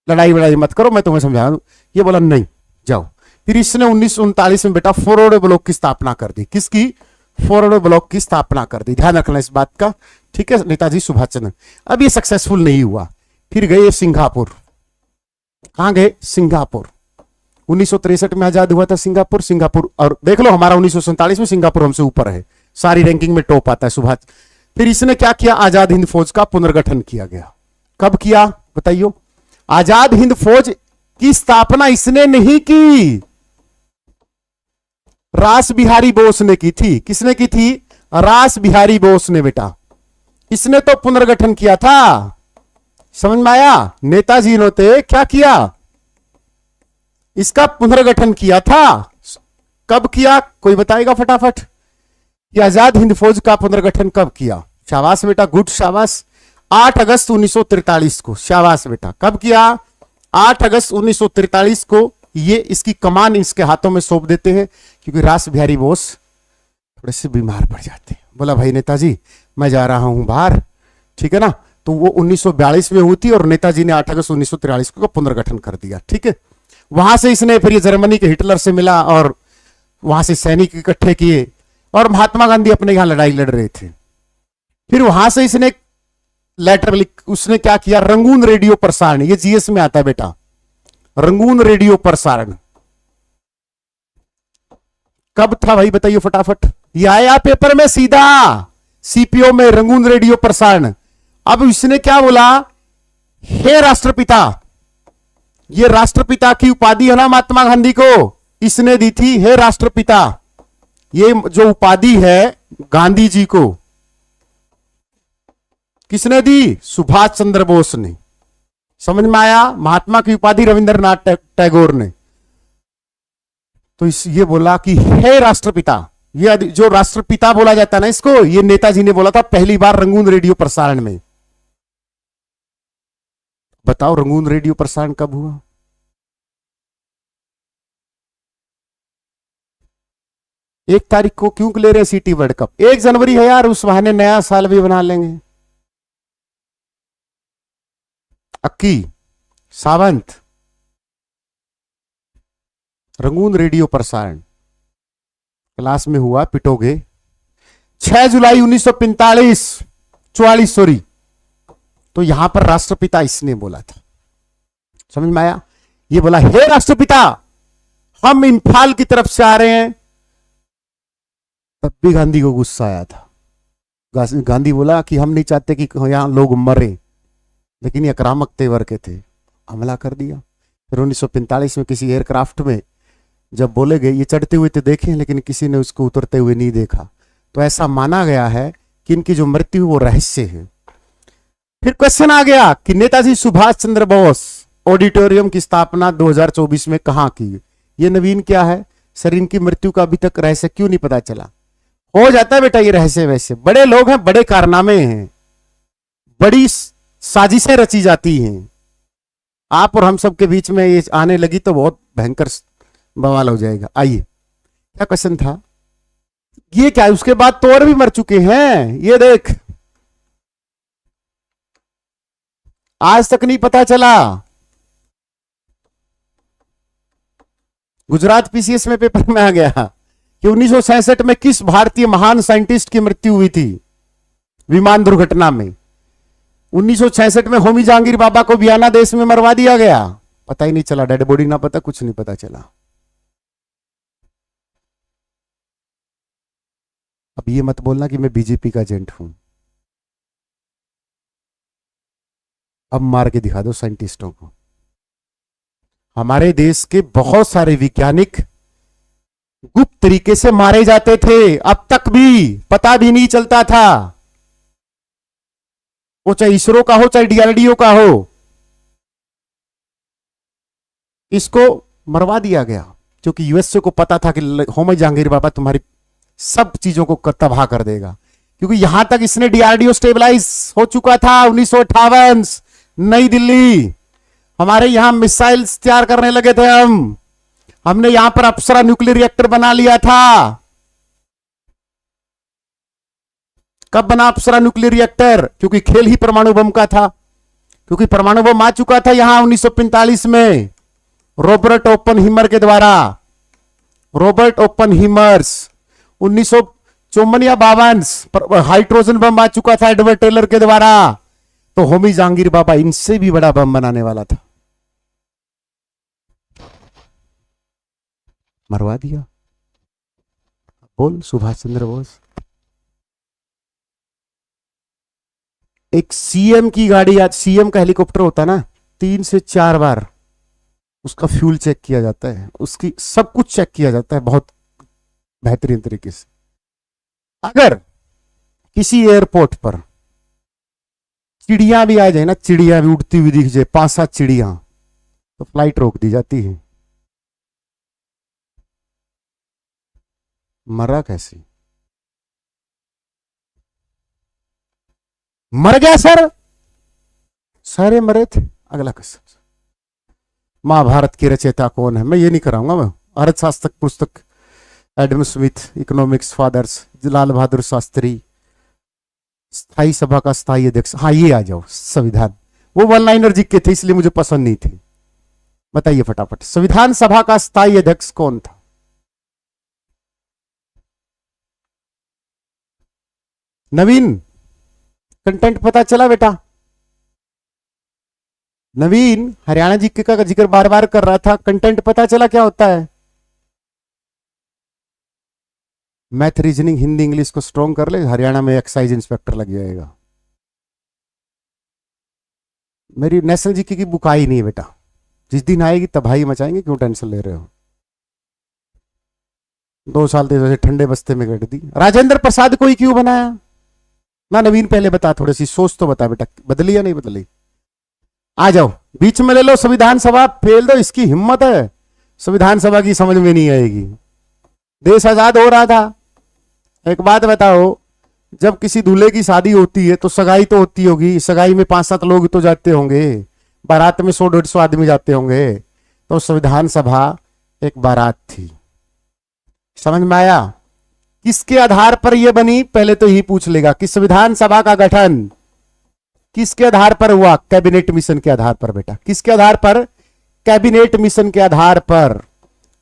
लड़ाई वड़ाई मत करो, मैं तुम्हें समझा दूं। ये बोला नहीं जाओ। फिर इसने 1939 में बेटा फॉरवर्ड ब्लॉक की स्थापना कर दी। किसकी? फॉरवर्ड ब्लॉक की स्थापना कर दी, ध्यान रखना इस बात का, ठीक है, नेताजी सुभाष चंद्र। अब ये सक्सेसफुल नहीं हुआ, फिर गए सिंगापुर। कहां गए? सिंगापुर। 1963 में आजाद हुआ था सिंगापुर। सिंगापुर और देख लो हमारा 1947 में सिंगापुर हमसे ऊपर है, सारी रैंकिंग में टॉप आता है सुभाष। फिर इसने क्या किया? आजाद हिंद फौज का पुनर्गठन किया गया। कब किया बताइयो? आजाद हिंद फौज की स्थापना इसने नहीं की, रास बिहारी बोस ने की थी। किसने की थी? रास बिहारी बोस ने बेटा। इसने तो पुनर्गठन किया था, समझ में आया? नेताजी ने क्या किया? इसका पुनर्गठन किया था। कब किया कोई बताएगा फटाफट? कि आजाद हिंद फौज का पुनर्गठन कब किया? शाबाश बेटा, गुड शाबाश। 8 अगस्त 1943 को। शाबाश बेटा। कब किया? 8 अगस्त 1943 को। ये इसकी कमान इसके हाथों में सौंप देते हैं, क्योंकि रास बिहारी बोस थोड़े से बीमार पड़ जाते हैं। बोला भाई नेताजी मैं जा रहा हूं बाहर, ठीक है ना। तो वो 1942 में हुई थी और नेताजी ने 8 अगस्त 1943 को पुनर्गठन कर दिया, ठीक है। वहां से इसने फिर ये जर्मनी के हिटलर से मिला और वहां से सैनिक इकट्ठे किए, और महात्मा गांधी अपने यहां लड़ाई लड़ रहे थे। फिर वहां से इसने लेटर लिख, उसने क्या किया? रंगून रेडियो प्रसारण, ये जीएस में आता है बेटा, रंगून रेडियो प्रसारण। कब था भाई बताइए फटाफट? ये आया पेपर में सीधा, सीपीओ में, रंगून रेडियो प्रसारण। अब इसने क्या बोला? हे राष्ट्रपिता, ये राष्ट्रपिता की उपाधि है ना महात्मा गांधी को, इसने दी थी हे राष्ट्रपिता। ये जो उपाधि है गांधी जी को किसने दी? सुभाष चंद्र बोस ने। समझ में आया? महात्मा की उपाधि रविंद्रनाथ टैगोर ने। तो ये बोला कि हे राष्ट्रपिता, ये जो राष्ट्रपिता बोला जाता है ना इसको, ये नेताजी ने बोला था पहली बार रंगून रेडियो प्रसारण में। बताओ रंगून रेडियो प्रसारण कब हुआ? एक तारीख को क्यों ले रहे सिटी वर्ल्ड कप? 1 जनवरी है यार, उस बहाने नया साल भी बना लेंगे। अक्की, सावंत, रंगून रेडियो प्रसारण क्लास में हुआ, पिटोगे। 6 जुलाई 1945 44 सॉरी, तो यहां पर राष्ट्रपिता इसने बोला था। समझ में आया? ये बोला हे राष्ट्रपिता, हम इंफाल की तरफ से आ रहे हैं। तब भी गांधी को गुस्सा आया था। गांधी बोला कि हम नहीं चाहते कि यहां लोग मरे, लेकिन ये आक्रामक तेवर के थे, हमला कर दिया। फिर 1945 में किसी एयरक्राफ्ट में जब बोले गए, ये चढ़ते हुए तो देखे लेकिन किसी ने उसको उतरते हुए नहीं देखा, तो ऐसा माना गया है कि इनकी जो मृत्यु वो रहस्य है। फिर क्वेश्चन आ गया कि नेताजी सुभाष चंद्र बोस ऑडिटोरियम की स्थापना 2024 में कहां की? ये नवीन क्या है सर, इनकी मृत्यु का अभी तक रहस्य क्यों नहीं पता चला? हो जाता है बेटा ये रहस्य, वैसे बड़े लोग हैं, बड़े कारनामे हैं, बड़ी साजिशें रची जाती हैं। आप और हम सब के बीच में ये आने लगी तो बहुत भयंकर बवाल हो जाएगा। आइए, क्या क्वेश्चन था? ये क्या है? उसके बाद तो और भी मर चुके हैं, ये देख, आज तक नहीं पता चला। गुजरात पीसीएस में पेपर में आ गया कि 1966 में किस भारतीय महान साइंटिस्ट की मृत्यु हुई थी विमान दुर्घटना में। 1966 में होमी जहांगीर बाबा को बियाना देश में मरवा दिया गया, पता ही नहीं चला, डेड बॉडी ना पता, कुछ नहीं पता चला। अब ये मत बोलना कि मैं बीजेपी का एजेंट हूं। अब मार के दिखा दो साइंटिस्टों को। हमारे देश के बहुत सारे वैज्ञानिक गुप्त तरीके से मारे जाते थे, अब तक भी पता भी नहीं चलता था, वो चाहे इसरो का हो चाहे डीआरडीओ का हो। इसको मरवा दिया गया क्योंकि यूएसए को पता था कि होमी जहांगीर बाबा तुम्हारी सब चीजों को तबाह कर देगा, क्योंकि यहां तक इसने डीआरडीओ स्टेबलाइज हो चुका था 1958 नई दिल्ली। हमारे यहां मिसाइल्स तैयार करने लगे थे हमने यहां पर अप्सरा न्यूक्लियर रिएक्टर बना लिया था। कब बना अप्सरा न्यूक्लियर रिएक्टर? क्योंकि खेल ही परमाणु बम का था, क्योंकि परमाणु बम आ चुका था यहां 1945 में रॉबर्ट ओपनहीमर के द्वारा। रॉबर्ट ओपनहीमर्स 1954 या 52 हाइड्रोजन बम आ चुका था एडवर्ड टेलर के द्वारा। तो होमी जहांगीर बाबा इनसे भी बड़ा बम बनाने वाला था, मरवा दिया। बोल सुभाष चंद्र बोस। एक सीएम की गाड़ी, आज सीएम का हेलीकॉप्टर होता ना, 3 से 4 बार उसका फ्यूल चेक किया जाता है, उसकी सब कुछ चेक किया जाता है बहुत बेहतरीन तरीके से। अगर किसी एयरपोर्ट पर चिड़िया भी आ जाए ना, चिड़िया भी उड़ती हुई दिख जाए, 5-7 चिड़िया, तो फ्लाइट रोक दी जाती है। मरा कैसे? मर गया सर, सारे मरे थे। अगला क्वेश्चन, महाभारत के रचयिता कौन है? मैं ये नहीं कराऊंगा, मैं अर्थशास्त्र पुस्तक Adam Smith, economics fathers, Lal Bahadur Shastri, स्थायी सभा का स्थायी अध्यक्ष। हाँ ये आ जाओ, संविधान। वो वन लाइनर जी के थे इसलिए मुझे पसंद नहीं थे। बताइए फटाफट, संविधान सभा का स्थायी अध्यक्ष कौन था? नवीन, कंटेंट पता चला बेटा? नवीन हरियाणा जी का जिक्र बार बार कर रहा था, कंटेंट पता चला क्या होता है? मैथ, रीजनिंग, हिंदी, इंग्लिश को स्ट्रॉन्ग कर ले, हरियाणा में एक्साइज इंस्पेक्टर लग जाएगा। मेरी नेशनल जीके की बुक आई नहीं है बेटा, जिस दिन आएगी तबाही मचाएंगे, क्यों टेंशन ले रहे हो? 2 साल से ठंडे बस्ते में कट दी। राजेंद्र प्रसाद को ही क्यों बनाया ना? नवीन पहले बता, थोड़ी सी सोच तो बता बेटा, बदली या नहीं बदली? आ जाओ, बीच में ले लो, संविधान सभा फेल दो, इसकी हिम्मत है। संविधान सभा की समझ में नहीं आएगी। देश आजाद हो रहा था। एक बात बताओ, जब किसी दूल्हे की शादी होती है तो सगाई तो होती होगी, सगाई में 5-7 लोग तो जाते होंगे, बारात में 100-150 आदमी जाते होंगे। तो संविधान सभा एक बारात थी। समझ में आया? किसके आधार पर यह बनी? पहले तो यही पूछ लेगा कि संविधान सभा का गठन किसके आधार पर हुआ? कैबिनेट मिशन के आधार पर बेटा। किसके आधार पर? कैबिनेट मिशन के आधार पर,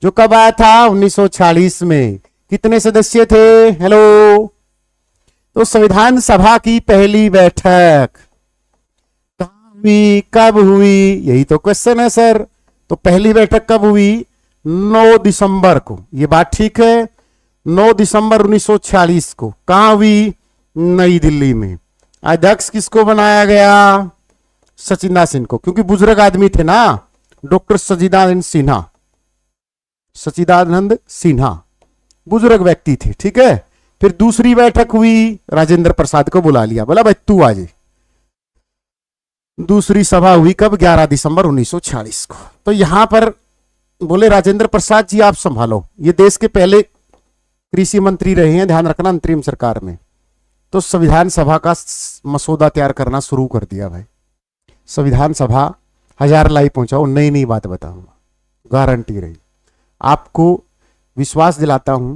जो कब आया था? 1946 में। कितने सदस्य थे? हेलो। तो संविधान सभा की पहली बैठक कहां हुई, कब हुई? यही तो क्वेश्चन है सर। तो पहली बैठक कब हुई? 9 दिसंबर को। ये बात ठीक है? 9 दिसंबर 1946 को। कहां हुई? नई दिल्ली में। अध्यक्ष किसको बनाया गया? सचिंदा सिंह को, क्योंकि बुजुर्ग आदमी थे ना, डॉक्टर सचिदानंद सिन्हा। सचिदानंद सिन्हा बुजुर्ग व्यक्ति थे, ठीक है। फिर दूसरी बैठक हुई, राजेंद्र प्रसाद को बुला लिया, बोला भाई तू आ जाए। दूसरी सभा हुई कब? 11 दिसंबर 1946 को। तो यहां पर बोले राजेंद्र प्रसाद जी आप संभालो, ये देश के पहले कृषि मंत्री रहे हैं, ध्यान रखना, अंतरिम सरकार में। तो संविधान सभा का मसौदा तैयार करना शुरू कर दिया भाई। संविधान सभा 1000 लाइव पहुंचाओ, नई नई बात बताऊंगा, गारंटी रही। आपको विश्वास दिलाता हूं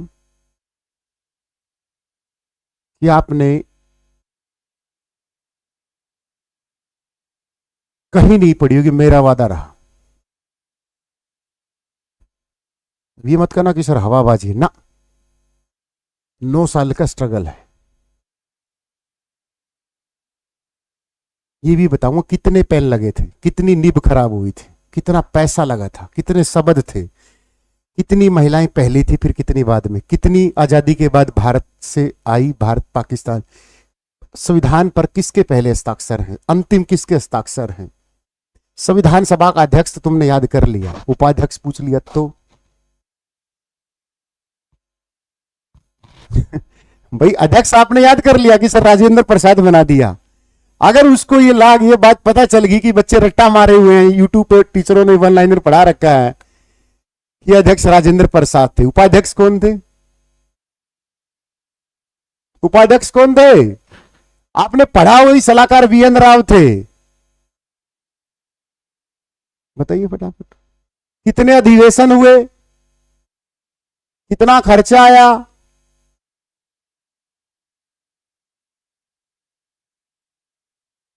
कि आपने कहीं नहीं पढ़ी होगी, मेरा वादा रहा। ये मत कहना कि सर हवाबाजी ना, 9 साल का स्ट्रगल है। ये भी बताऊंगा कितने पेन लगे थे, कितनी निब खराब हुई थी, कितना पैसा लगा था, कितने शब्द थे, कितनी महिलाएं पहली थी फिर कितनी बाद में, कितनी आजादी के बाद भारत से आई, भारत पाकिस्तान। संविधान पर किसके पहले हस्ताक्षर हैं, अंतिम किसके हस्ताक्षर हैं। संविधान सभा का अध्यक्ष तो तुमने याद कर लिया, उपाध्यक्ष पूछ लिया तो भाई अध्यक्ष आपने याद कर लिया कि सर राजेंद्र प्रसाद बना दिया। अगर उसको ये बात पता चल गई कि बच्चे रट्टा मारे हुए हैं, यूट्यूब पे टीचरों ने वन लाइनर पढ़ा रखा है कि अध्यक्ष राजेंद्र प्रसाद थे, उपाध्यक्ष कौन थे, उपाध्यक्ष कौन थे, आपने पढ़ा वही सलाहकार वीएन राव थे। बताइए फटाफट, कितने अधिवेशन हुए, कितना खर्चा आया,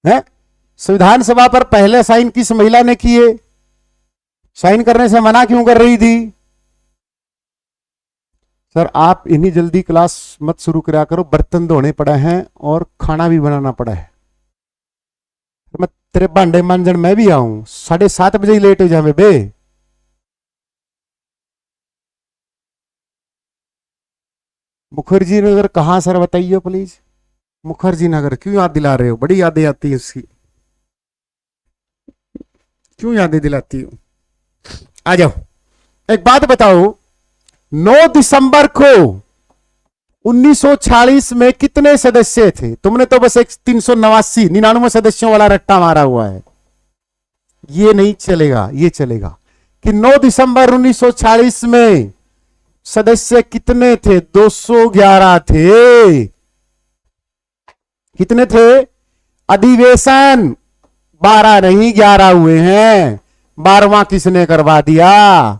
है संविधान सभा पर पहले साइन किस महिला ने किए, साइन करने से मना क्यों कर रही थी। सर आप इन्हीं जल्दी क्लास मत शुरू करा करो, बर्तन धोने पड़ा है और खाना भी बनाना पड़ा है। मैं तेरे भांडे मांजन मैं भी आऊं, 7:30 बजे ही लेट हो जावे बे। मुखर्जी नगर कहां सर बताइए प्लीज, मुखर्जी नगर क्यों याद दिला रहे हो, बड़ी यादें आती है उसकी, क्यों यादें दिलाती हो। आ जाओ, एक बात बताओ, 9 दिसंबर को 1946 में कितने सदस्य थे। तुमने तो बस एक 389 सदस्यों वाला रट्टा मारा हुआ है, ये नहीं चलेगा, ये चलेगा कि 9 दिसंबर 1946 में सदस्य कितने थे, 211 थे। कितने थे, अधिवेशन 12 नहीं 11 हुए हैं, 12वां किसने करवा दिया।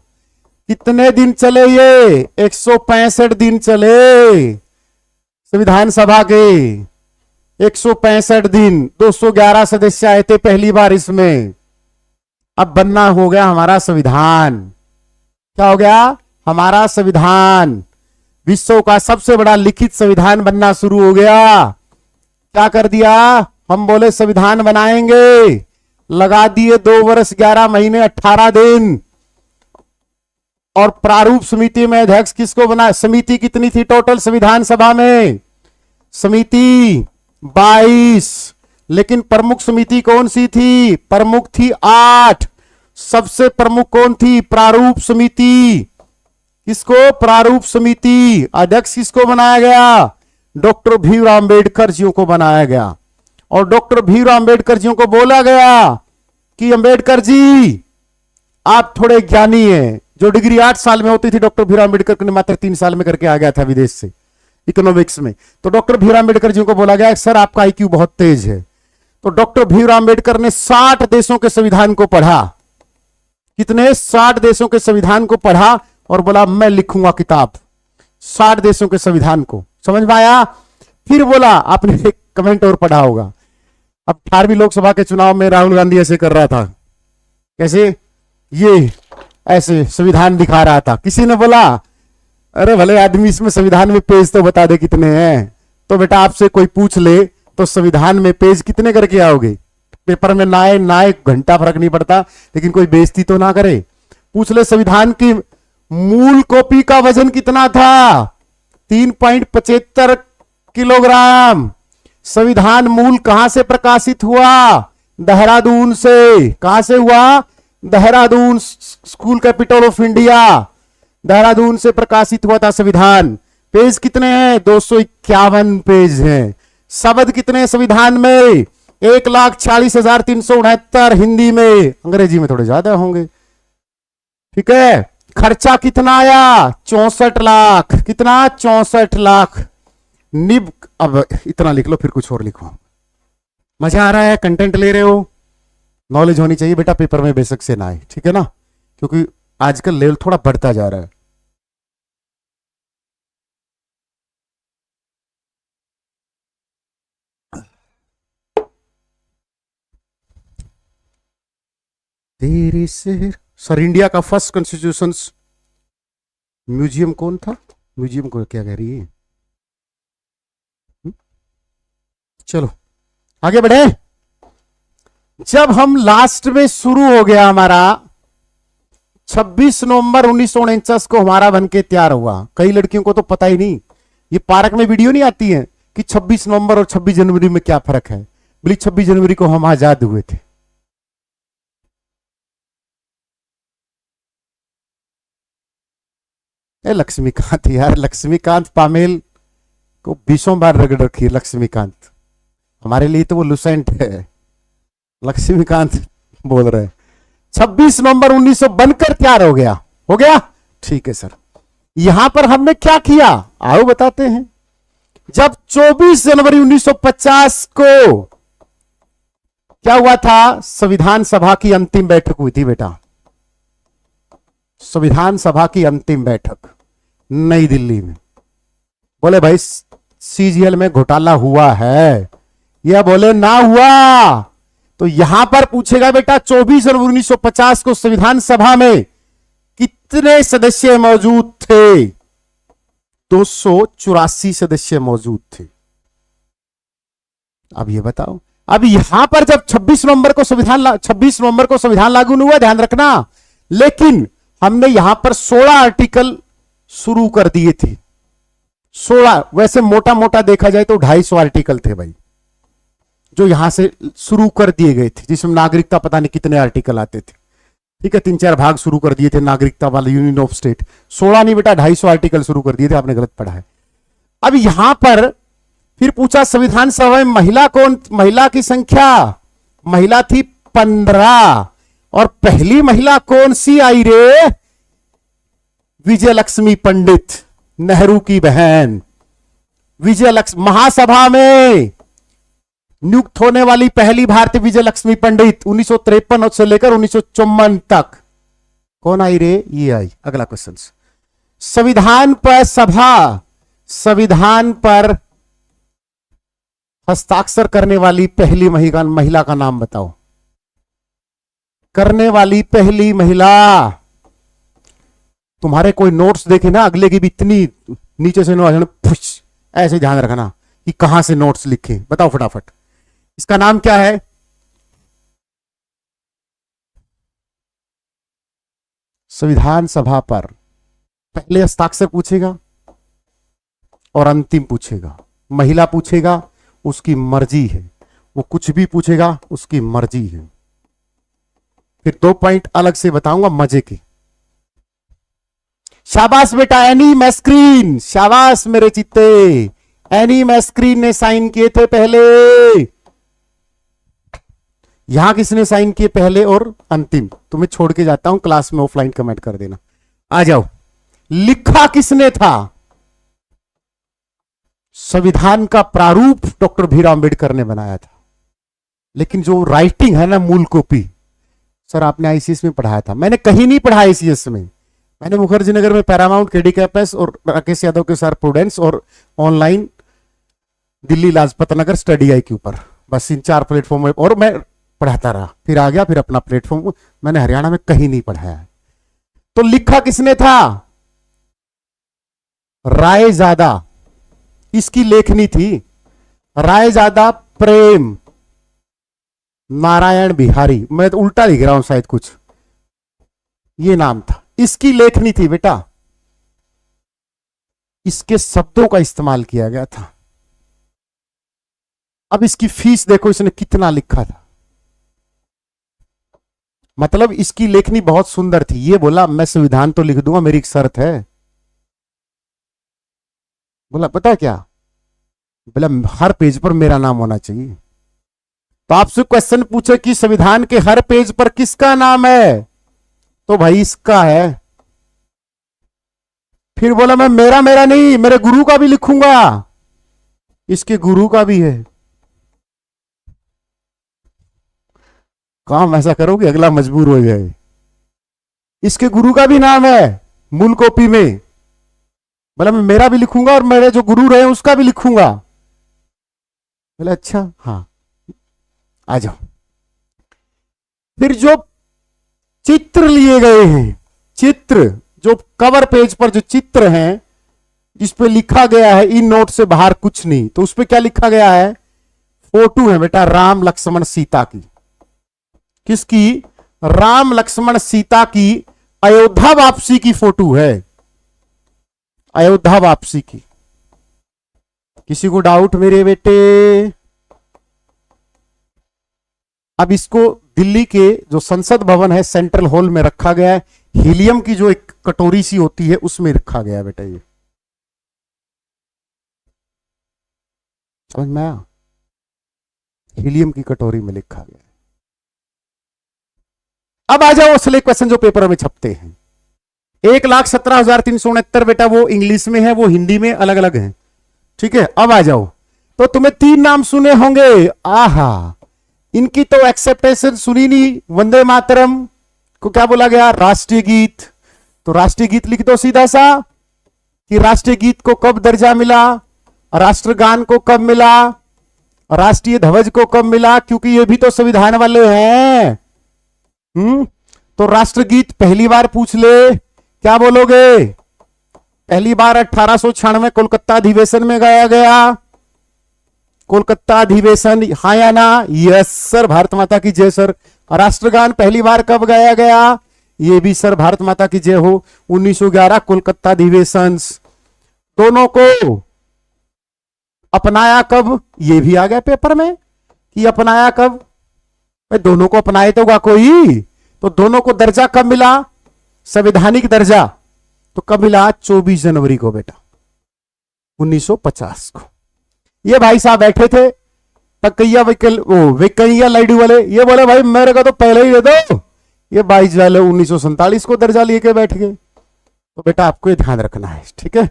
कितने दिन चले ये, 165 दिन चले संविधान सभा के, 165 दिन, 211 सदस्य आए थे पहली बार इसमें। अब बनना हो गया हमारा संविधान, क्या हो गया हमारा संविधान, विश्व का सबसे बड़ा लिखित संविधान बनना शुरू हो गया। क्या कर दिया, हम बोले संविधान बनाएंगे, लगा दिए 2 वर्ष 11 महीने 18 दिन। और प्रारूप समिति में अध्यक्ष किसको बना, समिति कितनी थी टोटल संविधान सभा में, समिति 22, लेकिन प्रमुख समिति कौन सी थी, प्रमुख थी 8। सबसे प्रमुख कौन थी, प्रारूप समिति। किसको, प्रारूप समिति। अध्यक्ष किसको बनाया गया, डॉक्टर भीमराव अंबेडकर जी को बनाया गया। और डॉक्टर भीमराव अंबेडकर जी को बोला गया कि अंबेडकर जी आप थोड़े ज्ञानी हैं। जो डिग्री 8 साल में होती थी डॉक्टर भीमराव अंबेडकर ने मात्र 3 साल में करके आ गया था विदेश से इकोनॉमिक्स में। तो डॉक्टर भीमराव अंबेडकर जी को बोला गया सर आपका आईक्यू बहुत तेज है। तो डॉक्टर भीमराव अंबेडकर ने 60 देशों के संविधान को पढ़ा, कितने, 60 देशों के संविधान को पढ़ा और बोला मैं लिखूंगा किताब 60 देशों के संविधान को। समझ में आया। फिर बोला, आपने एक कमेंट और पढ़ा होगा, अब 18वीं लोकसभा के चुनाव में राहुल गांधी ऐसे कर रहा था, कैसे, ये ऐसे संविधान दिखा रहा था। किसी ने बोला अरे भले आदमी इसमें संविधान में पेज तो बता दे कितने हैं। तो बेटा आपसे कोई पूछ ले तो संविधान में पेज कितने करके आओगे, पेपर में ना एक घंटा फर्क नहीं पड़ता, लेकिन कोई बेइज्जती तो ना करे। पूछ ले संविधान की मूल कॉपी का वजन कितना था, 3.75 किलोग्राम। संविधान मूल कहां से प्रकाशित हुआ, देहरादून से। कहां से हुआ, Dehradun, school capital of India, Dehradun से प्रकाशित हुआ था संविधान। पेज कितने हैं, 251 पेज हैं। शब्द कितने संविधान में, 1,40,369 हिंदी में, अंग्रेजी में थोड़े ज्यादा होंगे। ठीक है। खर्चा कितना आया, 64 लाख। कितना, 64 लाख। निब, अब इतना लिख लो फिर कुछ और लिखो। मजा आ रहा है, कंटेंट ले रहे हो, नॉलेज होनी चाहिए बेटा, पेपर में बेशक से ना आए, ठीक है ना, क्योंकि आजकल लेवल थोड़ा बढ़ता जा रहा है। तेरे से सर, इंडिया का फर्स्ट कॉन्स्टिट्यूशन म्यूजियम कौन था? म्यूजियम को क्या कह रही है? चलो आगे बढ़े। जब हम लास्ट में शुरू हो गया हमारा 26 नवंबर 1949 को हमारा बनके तैयार हुआ। कई लड़कियों को तो पता ही नहीं, ये पार्क में वीडियो नहीं आती है कि 26 नवंबर और 26 जनवरी में क्या फर्क है। बोली 26 जनवरी को हम आजाद हुए थे। ए लक्ष्मीकांत यार, लक्ष्मीकांत पामेल को 20 बार रगड़ रखी है लक्ष्मीकांत। हमारे लिए तो वो लुसेंट है, लक्ष्मीकांत बोल रहे हैं। 26 नवंबर 1900 बनकर तैयार हो गया। हो गया, ठीक है सर। यहां पर हमने क्या किया आओ बताते हैं। जब 24 जनवरी 1950 को क्या हुआ था, संविधान सभा की अंतिम बैठक हुई थी बेटा। संविधान सभा की अंतिम बैठक नई दिल्ली में। बोले भाई सीजीएल में घोटाला हुआ है, या बोले ना हुआ। तो यहां पर पूछेगा बेटा 24 जनवरी 1950 को संविधान सभा में कितने सदस्य मौजूद थे? 284 सदस्य मौजूद थे। अब ये बताओ, अब यहां पर जब 26 नवंबर को संविधान लागू नहीं हुआ, ध्यान रखना, लेकिन हमने यहां पर 16 आर्टिकल शुरू कर दिए थे। 16, वैसे मोटा मोटा देखा जाए तो 250 आर्टिकल थे भाई, जो यहां से शुरू कर दिए गए थे, जिसमें नागरिकता पता नहीं कितने आर्टिकल आते थे। ठीक है, 3-4 भाग शुरू कर दिए थे नागरिकता वाले, यूनियन ऑफ स्टेट। 16 नहीं बेटा, 250 आर्टिकल शुरू कर दिए थे, आपने गलत पढ़ा है। अब यहां पर फिर पूछा संविधान सभा में महिला कौन, महिला की संख्या, महिला थी 15। और पहली महिला कौन सी आई रे? विजय लक्ष्मी पंडित, नेहरू की बहन विजय लक्ष्मी। महासभा में नियुक्त होने वाली पहली भारतीय विजय लक्ष्मी पंडित 1953 से लेकर 1954 तक। कौन आई रे? ये आई। अगला क्वेश्चन, संविधान पर हस्ताक्षर करने वाली पहली महिला का नाम बताओ। करने वाली पहली महिला। तुम्हारे कोई नोट्स देखे ना, अगले की भी इतनी नीचे से ऐसे ध्यान रखना कि कहां से नोट्स लिखे। बताओ फटाफट, इसका नाम क्या है? संविधान सभा पर पहले हस्ताक्षर पूछेगा और अंतिम पूछेगा। महिला पूछेगा, उसकी मर्जी है, वो कुछ भी पूछेगा उसकी मर्जी है। फिर 2 पॉइंट अलग से बताऊंगा मजे के। शाबाश बेटा, एनी मैस्क्रीन, शाबाश मेरे चित्ते। एनी मैस्क्रीन ने साइन किए थे पहले। यहां किसने साइन किए पहले और अंतिम? तुम्हें छोड़ के जाता हूं, क्लास में ऑफलाइन कमेंट कर देना। आ जाओ, लिखा किसने था? संविधान का प्रारूप डॉक्टर भीमराव अंबेडकर ने बनाया था, लेकिन जो राइटिंग है ना, मूल कॉपी, सर आपने आईसीएस में पढ़ाया था, मैंने कहीं नहीं पढ़ा आईसीएस में। मैंने मुखर्जी नगर में पैरामाउंट, केडी कैंपस और राकेश यादव के साथ प्रूडेंस, और ऑनलाइन दिल्ली लाजपत नगर स्टडी आई के ऊपर, बस इन 4 प्लेटफॉर्म में, और मैं पढ़ाता रहा। फिर आ गया, फिर अपना प्लेटफॉर्म, मैंने हरियाणा में कहीं नहीं पढ़ाया है। तो लिखा किसने था? रायजादा, इसकी लेखनी थी। रायजादा प्रेम नारायण बिहारी, मैं तो उल्टा लिख रहा हूं शायद कुछ, ये नाम था। इसकी लेखनी थी बेटा, इसके शब्दों का इस्तेमाल किया गया था। अब इसकी फीस देखो, इसने कितना लिखा था। मतलब इसकी लेखनी बहुत सुंदर थी। ये बोला मैं संविधान तो लिख दूंगा, मेरी एक शर्त है। बोला पता क्या? बोला हर पेज पर मेरा नाम होना चाहिए। तो आपसे क्वेश्चन पूछे कि संविधान के हर पेज पर किसका नाम है, तो भाई इसका है। फिर बोला मैं मेरा नहीं, मेरे गुरु का भी लिखूंगा। इसके गुरु का भी है। काम ऐसा करो कि अगला मजबूर हो जाए। इसके गुरु का भी नाम है मूल कॉपी में। बोला मैं मेरा भी लिखूंगा और मेरे जो गुरु रहे उसका भी लिखूंगा। बोला अच्छा, हाँ आ जाओ। फिर जो चित्र लिए गए हैं, चित्र जो कवर पेज पर जो चित्र हैं जिस पे लिखा गया है इन नोट से बाहर कुछ नहीं, तो उस पे क्या लिखा गया है? फोटो है बेटा राम लक्ष्मण सीता की। किसकी? राम लक्ष्मण सीता की अयोध्या वापसी की फोटो है, अयोध्या वापसी की। किसी को डाउट मेरे बेटे? अब इसको दिल्ली के जो संसद भवन है सेंट्रल हॉल में रखा गया है, हीलियम की जो एक कटोरी सी होती है उसमें रखा गया है बेटा। ये समझ में आया? हीलियम की कटोरी में लिखा गया है। अब आ जाओ असली क्वेश्चन जो पेपर में छपते हैं। 1,17,369 बेटा वो इंग्लिश में है, वो हिंदी में, अलग अलग है। ठीक है, अब आ जाओ। तो तुम्हें 3 नाम सुने होंगे, आहा इनकी तो एक्सेप्टेशन सुनी नहीं। वंदे मातरम को क्या बोला गया? राष्ट्रीय गीत। तो राष्ट्रीय गीत लिख दो सीधा सा कि राष्ट्रीय गीत को कब दर्जा मिला, राष्ट्रगान को कब मिला, राष्ट्रीय ध्वज को कब मिला, क्योंकि ये भी तो संविधान वाले हैं। तो राष्ट्रगीत पहली बार पूछ ले, क्या बोलोगे? पहली बार 1896 कोलकाता अधिवेशन में गाया गया। कोलकाता अधिवेशन, हाँ या ना? यस सर, भारत माता की जय सर। राष्ट्रगान पहली बार कब गाया गया? ये भी सर, भारत माता की जय हो, 1911 कोलकाता अधिवेशन। दोनों को अपनाया कब? ये भी आ गया पेपर में कि अपनाया कब। दोनों को अपनाए तो कोई, तो दोनों को दर्जा कब मिला? संवैधानिक दर्जा तो कब मिला? 24 जनवरी को बेटा, 1950 को। ये भाई साहब बैठे थे वेंकैया नायडू वाले, ये बोले भाई मेरे को तो पहले ही दे दो। ये 22 वाले 1947 को दर्जा लेके बैठ गए। तो बेटा आपको ये ध्यान रखना है, ठीक है?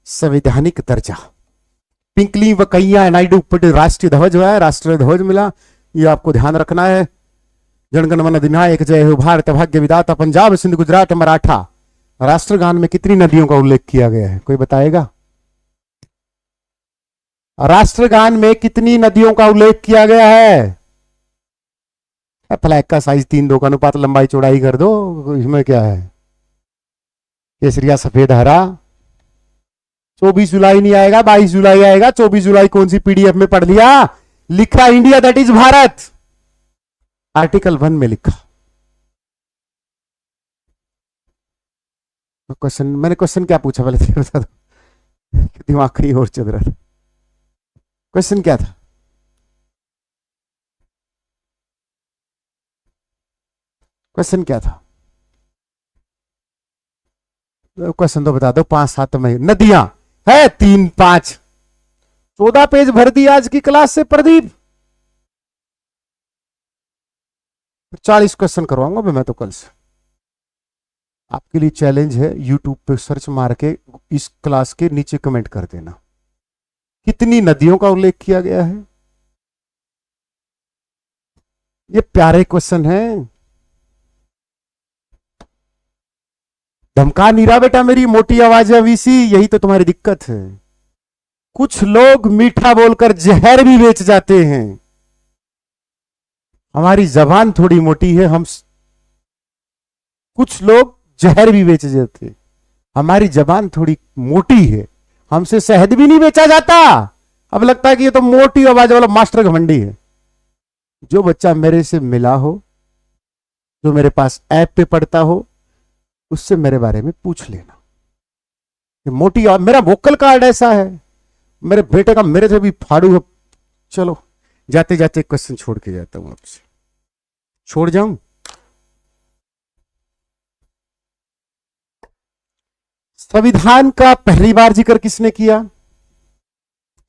संवैधानिक दर्जा। पिंकली वेंकैया नायडू पर राष्ट्रीय ध्वज हुआ है, राष्ट्रीय ध्वज मिला, ये आपको ध्यान रखना है। जनगण मन अधिनायक जय हो भारत भाग्य विधाता पंजाब सिंध गुजरात मराठा। राष्ट्रगान में कितनी नदियों का उल्लेख किया गया है, कोई बताएगा? राष्ट्रगान में कितनी नदियों का उल्लेख किया गया है? फ्लैग का साइज 3:2 का अनुपात लंबाई चौड़ाई कर दो, इसमें क्या है? केसरिया सफेद हरा। 24 जुलाई नहीं आएगा, 22 जुलाई आएगा। 24 जुलाई कौन सी पीडीएफ में पढ़ लिया? लिखा India that is Bharat, article 1 में लिखा। क्वेश्चन, मैंने क्वेश्चन क्या पूछा पहले तो बता दो, दिमाग कहीं और चल रहा था। क्वेश्चन क्या था? क्वेश्चन क्या था? क्वेश्चन तो बता दो। 5-7 में नदियां है, 3-5, 14 पेज भर दी आज की क्लास से प्रदीप। 40 क्वेश्चन करवाऊंगा मैं तो कल से। आपके लिए चैलेंज है, यूट्यूब पे सर्च मार के इस क्लास के नीचे कमेंट कर देना कितनी नदियों का उल्लेख किया गया है। ये प्यारे क्वेश्चन है। धमका नहीं रहा बेटा मेरी मोटी आवाज है वीसी, यही तो तुम्हारी दिक्कत है। कुछ लोग मीठा बोलकर जहर भी बेच जाते हैं। हमारी जबान थोड़ी मोटी है, हम कुछ लोग जहर भी बेच जाते, हमारी जबान थोड़ी मोटी है, हमसे शहद भी नहीं बेचा जाता। अब लगता है कि ये तो मोटी आवाज वाला मास्टर घमंडी है। जो बच्चा मेरे से मिला हो, जो मेरे पास ऐप पे पढ़ता हो, उससे मेरे बारे में पूछ लेना। ये मोटी आवाज, मेरा वोकल कार्ड ऐसा है, मेरे बेटे का मेरे से भी फाड़ू है। चलो जाते जाते क्वेश्चन छोड़ के जाता हूं आपसे। छोड़ जाऊं? संविधान का पहली बार जिक्र किसने किया?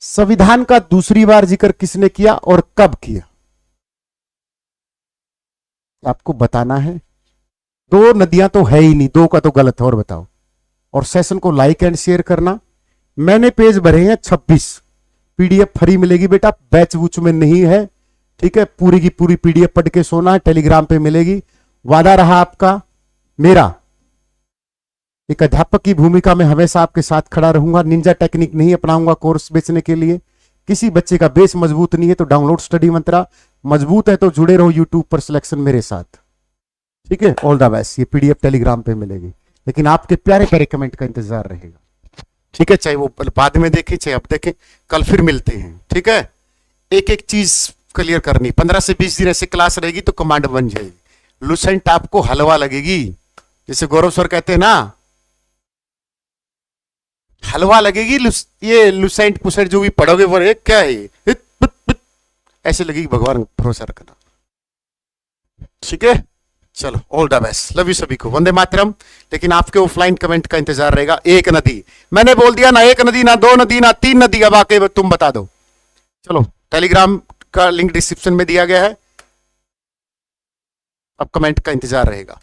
संविधान का दूसरी बार जिक्र किसने किया और कब किया? आपको बताना है। 2 नदियां तो है ही नहीं, 2 का तो गलत है, और बताओ। और सेशन को लाइक एंड शेयर करना। मैंने पेज भरे हैं 26, पीडीएफ फ्री मिलेगी बेटा, बैच वूच में नहीं है, ठीक है? पूरी की पूरी पीडीएफ पढ़ के सोना है, टेलीग्राम पे मिलेगी। वादा रहा आपका मेरा, एक अध्यापक की भूमिका में हमेशा आपके साथ खड़ा रहूंगा। निंजा टेक्निक नहीं अपनाऊंगा कोर्स बेचने के लिए। किसी बच्चे का बेस मजबूत नहीं है तो डाउनलोड स्टडी मंत्रा, मजबूत है तो जुड़े रहो यूट्यूब पर सिलेक्शन मेरे साथ, ठीक है? All the best. ये पीडीएफ टेलीग्राम पे मिलेगी। लेकिन आपके प्यारे प्यारे कमेंट का इंतजार रहेगा। ठीक है, चाहे वो बाद में देखें चाहे अब देखें, कल फिर मिलते हैं। ठीक है, एक एक चीज क्लियर करनी। 15 से 20 दिन ऐसे क्लास रहेगी तो कमांड बन जाएगी। लुसेंट आपको हलवा लगेगी, जैसे गौरव सर कहते हैं ना, हलवा लगेगी। ये लुसेंट पुसेंट जो भी पढ़ोगे वो क्या है, हित, पित, पित, ऐसे लगेगी। भगवान भरोसा रखना। ठीक है, चलो all the best, love you सभी को, वंदे मातरम। लेकिन आपके ऑफलाइन कमेंट का इंतजार रहेगा। एक नदी मैंने बोल दिया ना, एक नदी ना, दो नदी ना, 3 नदी, अब आके तुम बता दो। चलो, टेलीग्राम का लिंक डिस्क्रिप्शन में दिया गया है। अब कमेंट का इंतजार रहेगा।